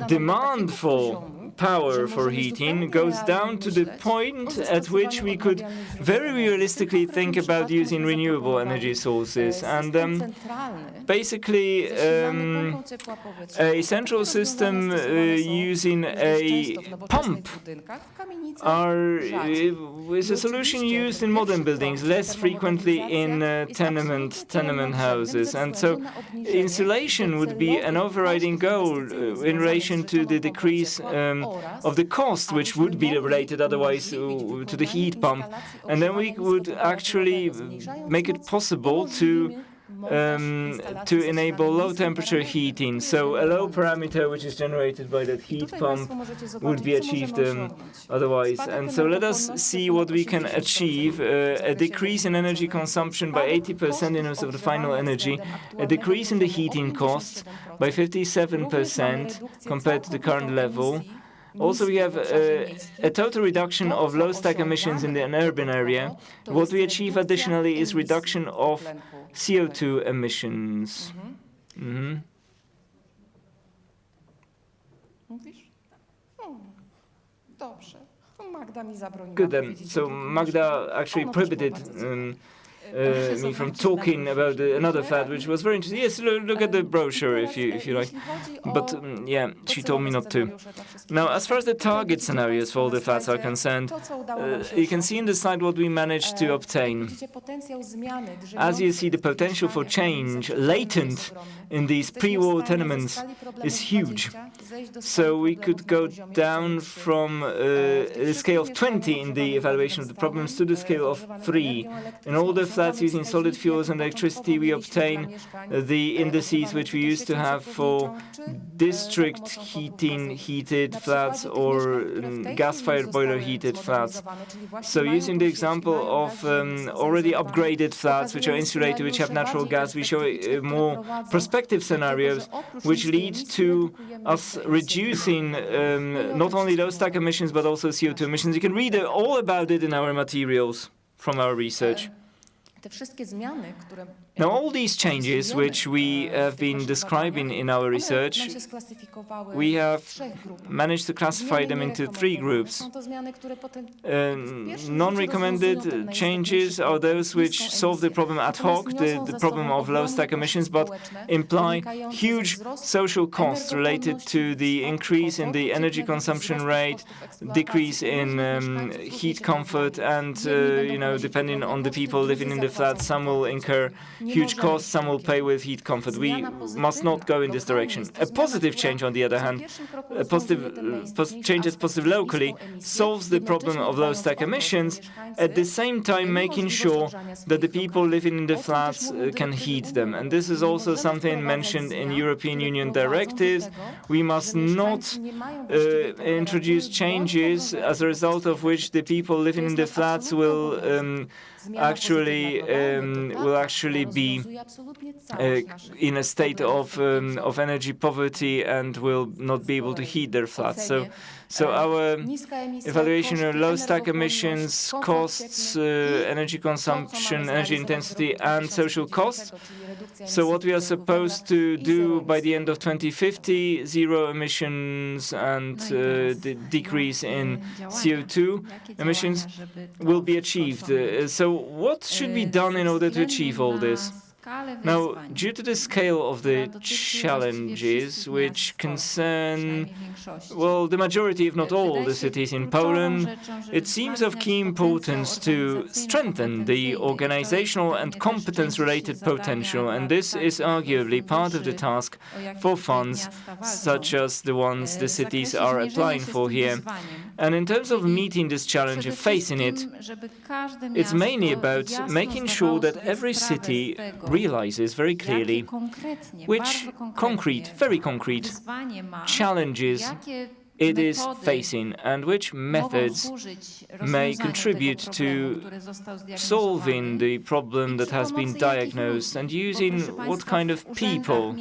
demand for power for heating goes down to the point at which we could very realistically think about using renewable energy sources. And basically, a central system using a pump is a solution used in modern buildings, less frequently in tenement houses. And so insulation would be an overriding goal in relation to the decrease of the cost, which would be related otherwise to the heat pump. And then we would actually make it possible to to enable low-temperature heating. So a low parameter which is generated by that heat pump would be achieved otherwise. And so let us see what we can achieve. A decrease in energy consumption by 80% in terms of the final energy, a decrease in the heating costs by 57% compared to the current level. Also, we have a total reduction of low-stack emissions in an urban area. What we achieve additionally is reduction of CO2 emissions. Good then. So Magda actually prohibited me from talking about another fat, which was very interesting. Yes, look at the brochure if you like. But yeah, she told me not to. Now, as far as the target scenarios for all the fats are concerned, you can see in the slide what we managed to obtain. As you see, the potential for change latent in these pre-war tenements is huge. So we could go down from a scale of 20 in the evaluation of the problems to the scale of 3. In all the flats using solid fuels and electricity, we obtain the indices which we used to have for district heated flats or gas-fired boiler heated flats. So using the example of already upgraded flats which are insulated, which have natural gas, we show more prospective scenarios which lead to us reducing not only low stack emissions but also CO2 emissions. You can read all about it in our materials from our research. Now, all these changes which we have been describing in our research, we have managed to classify them into 3 groups. Non-recommended changes are those which solve the problem ad hoc, the problem of low stack emissions, but imply huge social costs related to the increase in the energy consumption rate, decrease in heat comfort, and depending on the people living in the flat, some will incur huge costs, some will pay with heat comfort. We must not go in this direction. A positive change, on the other hand, a change that's positive locally, solves the problem of low stack emissions, at the same time making sure that the people living in the flats can heat them. And this is also something mentioned in European Union directives. We must not introduce changes as a result of which the people living in the flats will actually be in a state of energy poverty and will not be able to heat their flats. So our evaluation of low stack emissions, costs, energy consumption, energy intensity, and social costs. So what we are supposed to do by the end of 2050, 0 emissions and the decrease in CO2 emissions will be achieved. So what should be done in order to achieve all this? Now, due to the scale of the challenges which concern, well, the majority, if not all, the cities in Poland, it seems of key importance to strengthen the organizational and competence-related potential, and this is arguably part of the task for funds such as the ones the cities are applying for here. And in terms of meeting this challenge and facing it, it's mainly about making sure that every city realizes very clearly which very concrete challenges it is facing and which methods may contribute to solving the problem that has been diagnosed and using what kind of people.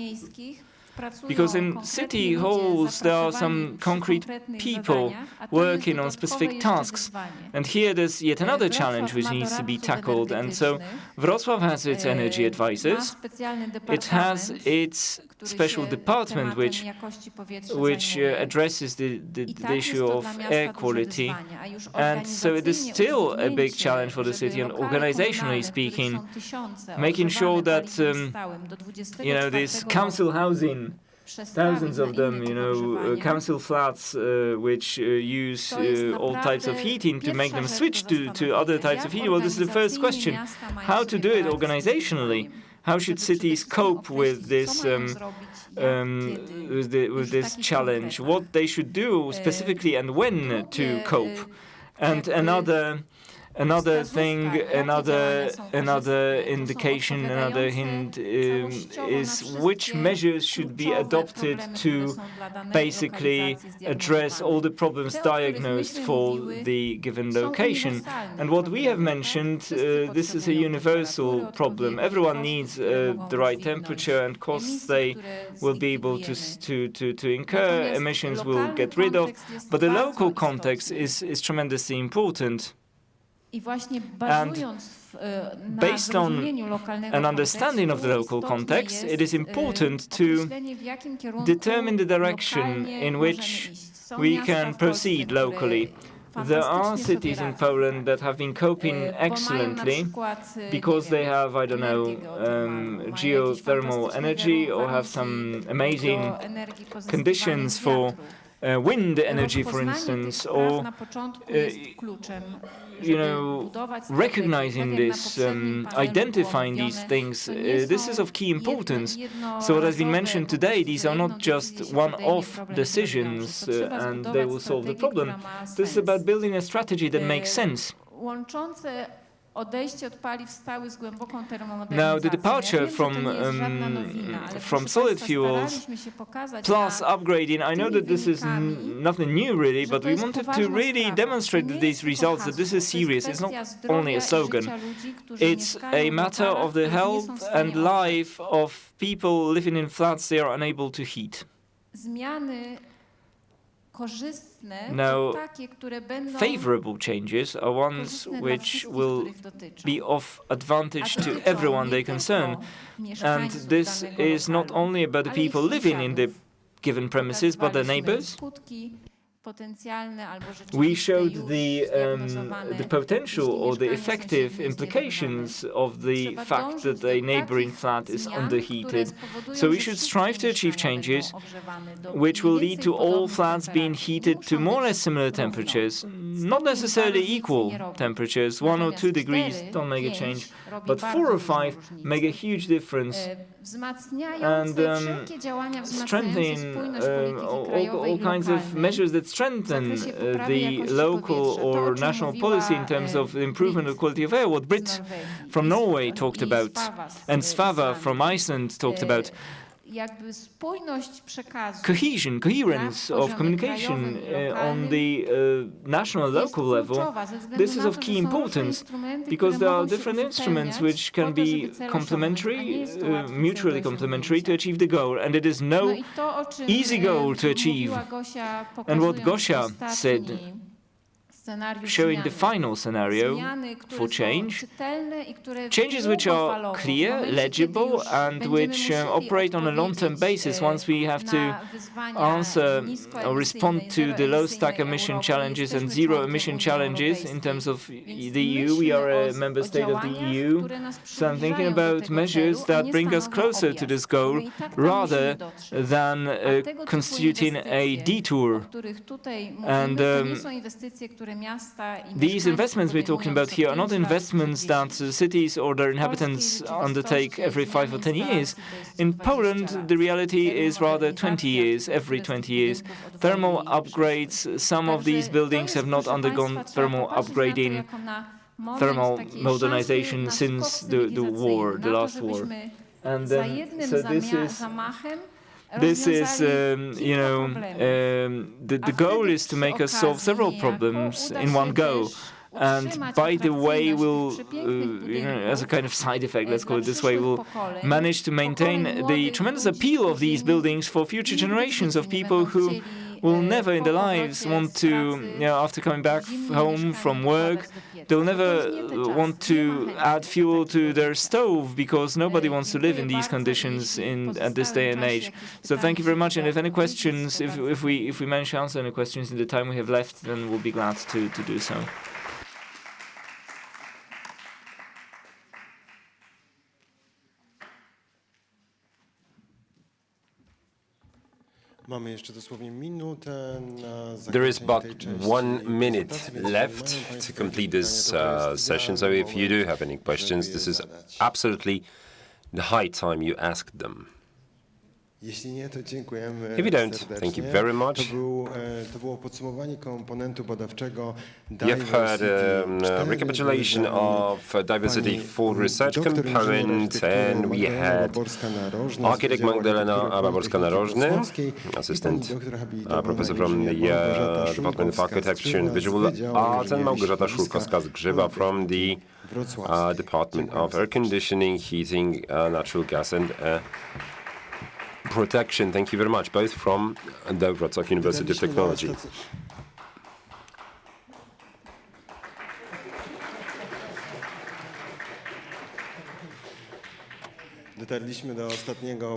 Because in city halls there are some concrete people working on specific tasks. And here there's yet another challenge which needs to be tackled. And so Wrocław has its energy advisors. It has its special department which addresses the issue of air quality. And so it is still a big challenge for the city, and organizationally speaking, making sure that this council housing, thousands of them, council flats which use all types of heating to make them switch to other types of heating. Well, this is the first question. How to do it organizationally? How should cities cope with this with this challenge? What they should do specifically and when to cope? And another Another thing, another indication, another hint is which measures should be adopted to basically address all the problems diagnosed for the given location. And what we have mentioned, this is a universal problem. Everyone needs the right temperature and costs they will be able to incur, emissions will get rid of, but the local context is tremendously important. And based on an understanding of the local context, it is important to determine the direction in which we can proceed locally. There are cities in Poland that have been coping excellently because they have, I don't know, geothermal energy or have some amazing conditions for wind energy, for instance, or recognizing this, identifying these things, this is of key importance. So what has been mentioned today, these are not just one-off decisions and they will solve the problem. This is about building a strategy that makes sense. Now, the departure from solid fuels plus upgrading, I know that this is nothing new really, but we wanted to really demonstrate these results, that this is serious. It's not only a slogan. It's a matter of the health and life of people living in flats they are unable to heat. Now, favorable changes are ones which will be of advantage to everyone they concern. And this is not only about the people living in the given premises, but their neighbors. We showed the potential or the effective implications of the fact that a neighboring flat is underheated. So we should strive to achieve changes which will lead to all flats being heated to more or less similar temperatures, not necessarily equal temperatures. 1 or 2 degrees don't make a change, but 4 or 5 make a huge difference. And strengthening all kinds of measures that strengthen the local or national policy in terms of the improvement of quality of air, what Brit from Norway talked about, and Svava from Iceland talked about. Cohesion, coherence of communication on the national and local level, this is of key importance because there are different instruments which can be complementary, mutually complementary to achieve the goal, and it is no easy goal to achieve. And what Gosia said, showing the final scenario for change, changes which are clear, legible, and which operate on a long-term basis. Once we have to answer or respond to the low-stack emission challenges and zero-emission challenges in terms of the EU, we are a member state of the EU, so I'm thinking about measures that bring us closer to this goal rather than constituting a detour. And these investments we're talking about here are not investments that cities or their inhabitants undertake every 5 or 10 years. In Poland, the reality is rather 20 years, every 20 years. Thermal upgrades, some of these buildings have not undergone thermal upgrading, thermal modernization since the war, the last war. And so this is, the goal is to make us solve several problems in one go. And by the way, we'll, as a kind of side effect, let's call it this way, we'll manage to maintain the tremendous appeal of these buildings for future generations of people who will never in their lives want to, after coming back home from work, they'll never want to add fuel to their stove because nobody wants to live in these conditions at this day and age. So thank you very much. And if any questions, if we manage to answer any questions in the time we have left, then we'll be glad to do so. There is but 1 minute left to complete this session, so if you do have any questions, this is absolutely the high time you ask them. If you don't, thank you very much. You've heard a recapitulation of DiverCITY4 research component, and we had architect Magdalena Baborska-Narożny, assistant professor from the Department of Architecture and Visual Arts, and Małgorzata Szurkowska-Zgrzywa from the Department of Air Conditioning, Heating, Natural Gas and Protection. Thank you very much, both from the Wrocław University of Technology.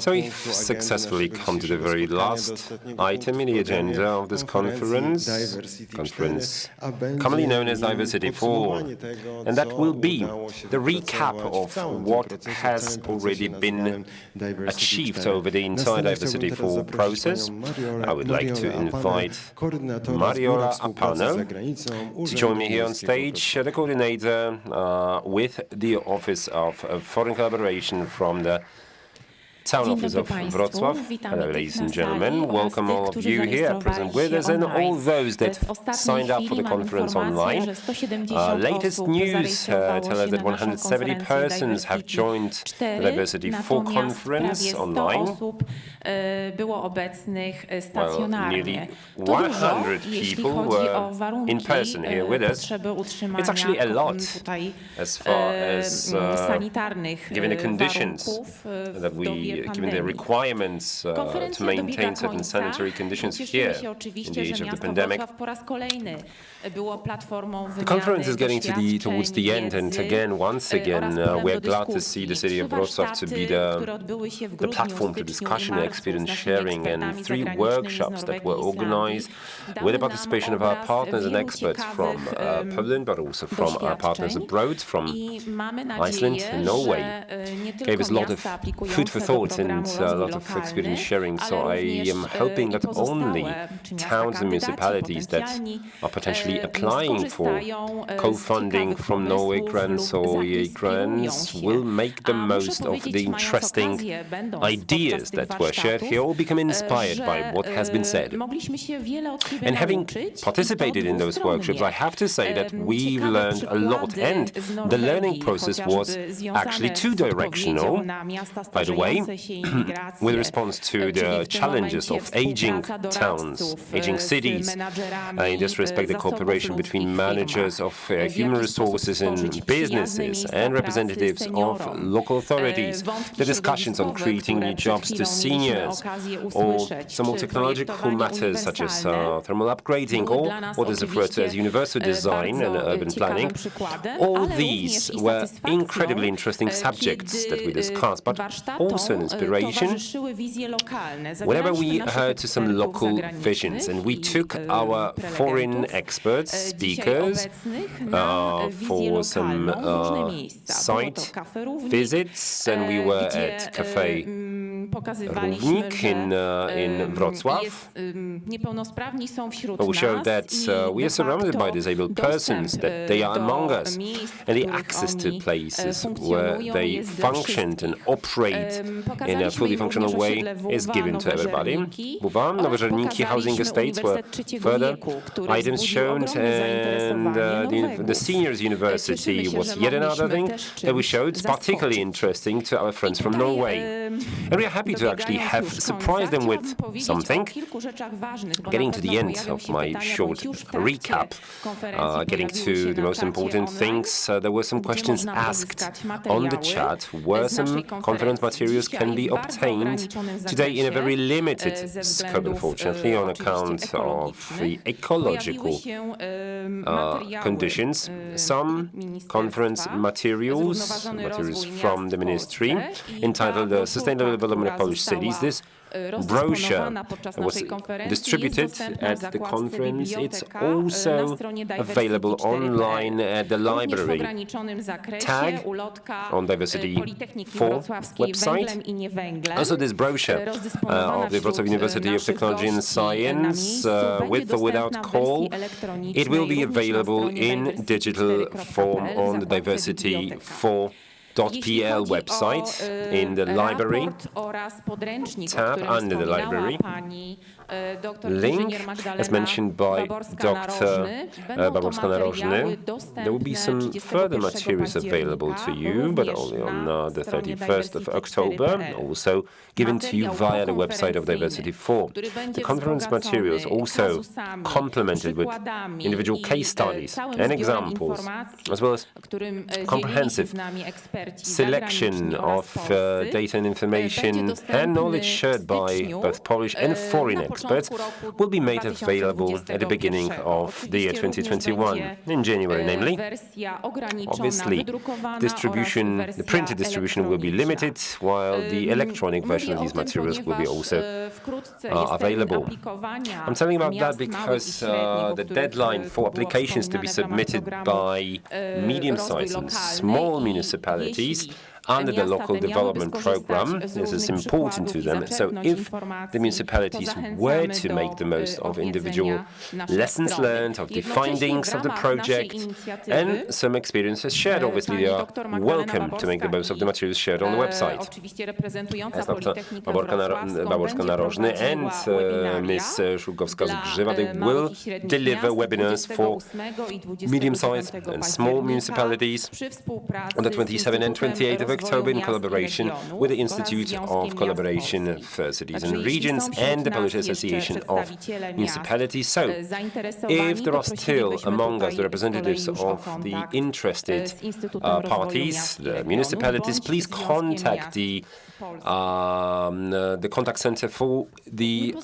So we've successfully come to the very last item in the agenda of this conference commonly known as DiverCITY4, and that will be the recap of what has already been achieved over the entire DiverCITY4 process. I would like to invite Mariola Apano to join me here on stage, the coordinator with the Office of Foreign Collaboration from the Town Office of Wrocław. Hello, ladies and gentlemen. Welcome all of you here present with us and all those that signed up for the conference online. Latest news tell us that 170 persons have joined the DiverCITY4 conference online. Well, nearly 100 people were in person here with us. It's actually a lot as far as given the conditions that given the requirements to maintain certain sanitary conditions here in the age of the pandemic. The conference is getting towards the end, and once again, we're glad to see the city of Wrocław to be the platform for discussion and experience sharing, and 3 workshops that were organized with the participation of our partners and experts from Poland, but also from our partners abroad, from Iceland and Norway. Gave us a lot of food for thought and a lot of experience sharing. So I am hoping that only towns and municipalities that are potentially applying for co-funding from Norway grants or EA grants will make the most of the interesting ideas that were shared here, or become inspired by what has been said. And having participated in those workshops, I have to say that we learned a lot, and the learning process was actually two-directional, by the way, with response to the challenges of aging towns, aging cities. In this respect, the cooperation between managers of human resources and businesses and representatives of local authorities, the discussions on creating new jobs to seniors, or some more technological matters such as thermal upgrading, or what is referred to as universal design and urban planning. All these were incredibly interesting subjects that we discussed, but also an inspiration whenever we heard to some local visions, and we took our foreign experts, speakers, for some site visits, and we were at Cafe Równik in Wrocław. We showed that we are surrounded by disabled persons, that they are among us, and the access to places where they functioned and operate in a fully functional way is given to everybody. Nowe Żerniki housing estates were further items shown, and the seniors university was yet another thing that we showed, particularly interesting to our friends from Norway. And we are happy to actually have surprised them with something. Getting to the end of my short recap, getting to the most important things, there were some questions asked on the chat where some conference materials can be obtained today in a very limited scope, unfortunately, on account of the ecological conditions. Some conference materials from the ministry entitled the Sustainable Development of Polish Cities. This brochure was distributed at the conference. It's also available online at the library tag on DiverCITY4 website. Also, this brochure of the Wrocław University of Technology and Science, with or without call, it will be available in digital form on the DiverCITY4 website in the library tab under the library link, as mentioned by Dr. Baborska-Narożny. There will be some further materials available to you, but only on the 31st of October, also given to you via the website of DiverCITY4. The conference materials also complemented with individual case studies and examples, as well as comprehensive selection of data and information and knowledge shared by both Polish and foreign experts will be made available at the beginning of the year 2021, in January namely. Obviously, the printed distribution will be limited, while the electronic version of these materials will be also available. I'm telling about that because the deadline for applications to be submitted by medium-sized and small municipalities under the local development program. This is important to them. So if the municipalities were to make the most of individual lessons learned, of the findings of the project, and some experiences shared, obviously they are welcome to make the most of the materials shared on the website. As Dr. Baborska-Narożny and Ms. Szulkowska-Zgrzywa, they will deliver webinars for medium-sized and small municipalities on the 27th and 28th of October in collaboration with the Institute of Collaboration of Cities and Regions and the Polish Association of Municipalities. So, if there are still among us the representatives of the interested parties, the municipalities, please contact the contact center for the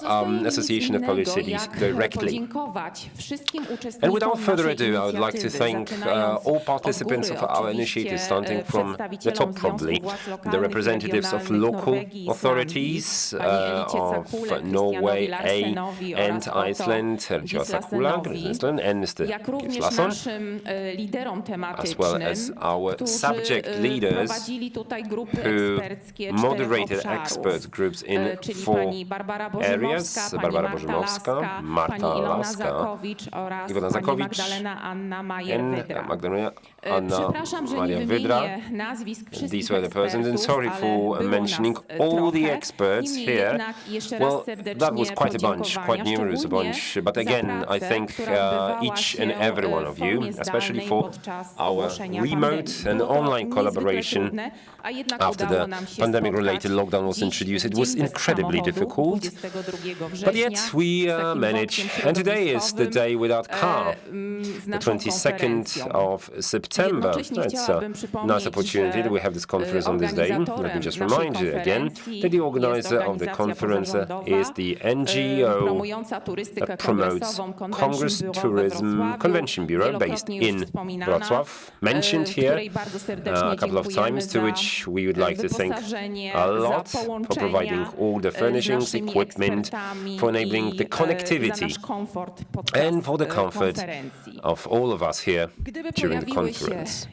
Association of Polish Cities directly. And without further ado, I would like to thank all participants of our initiative, starting from the top probably, the representatives of local authorities of Norway and Iceland, and Mr. Gislason, as well as our subject leaders who moderated expert groups in 4 areas: Barbara Bożymowska, Marta Laska, Iwona Zakowicz, and Magdalena Anna Maria Wydra. These were the persons, and sorry for mentioning all the experts here. Well, that was quite a bunch, quite numerous a bunch, but again, I thank each and every one of you, especially for our remote and online collaboration after the pandemic-related lockdown was introduced. It was incredibly difficult, but yet we managed. And today is the day without car, the 22nd of September. It's a nice opportunity that we have this conference on this day. Let me just remind you again that the organizer of the conference is the NGO that promotes Congress Tourism Convention Bureau based in Wrocław, mentioned here a couple of times, to which we would like to thank a lot for providing all the furnishings, equipment, for enabling the connectivity and for the comfort of all of us here during the conference.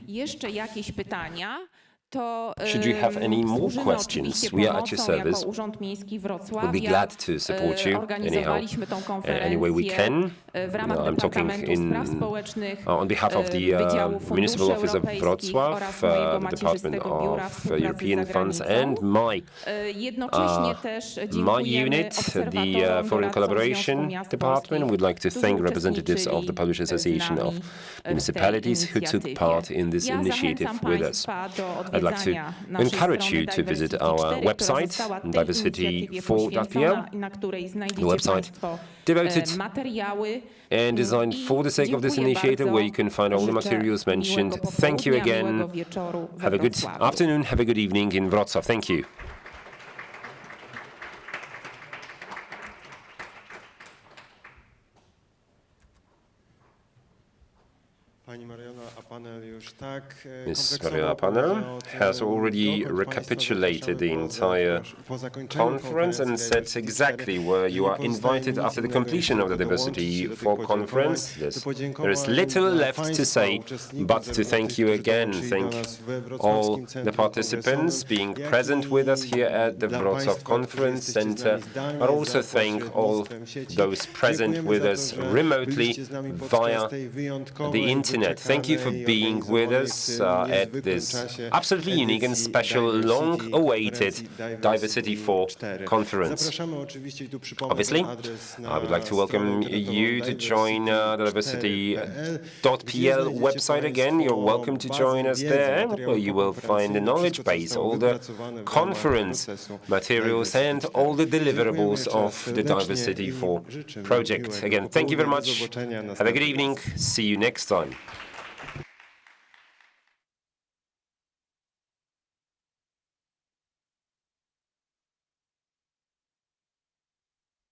Should you have any more questions, we are at your service. We'll be glad to support you anyhow, any way we can. I'm talking on behalf of the Municipal Office of Wrocław, the Department of European Funds, and my unit, the Foreign Collaboration Department. We'd like to thank representatives of the Polish Association of Municipalities who took part in this initiative with us. I'd like to encourage you to visit our website, DiverCITY4.pl, the website devoted and designed for the sake of this initiative, where you can find all the materials mentioned. Thank you again. Have a good afternoon, have a good evening in Wrocław. Thank you. Ms. Mariana Panel has already recapitulated the entire conference and said exactly where you are invited after the completion of the DiverCITY4 conference. There is little left to say, but to thank you again. Thank all the participants being present with us here at the Wrocław Conference Center, but also thank all those present with us remotely via the internet. internet. Thank you for being with us at this absolutely unique and special, long-awaited DiverCITY4 conference. Obviously, I would like to welcome you to join the DiverCity.pl website again. You're welcome to join us there, where you will find the knowledge base, all the conference materials, and all the deliverables of the DiverCITY4 project. Again, thank you very much. Have a good evening. See you next time.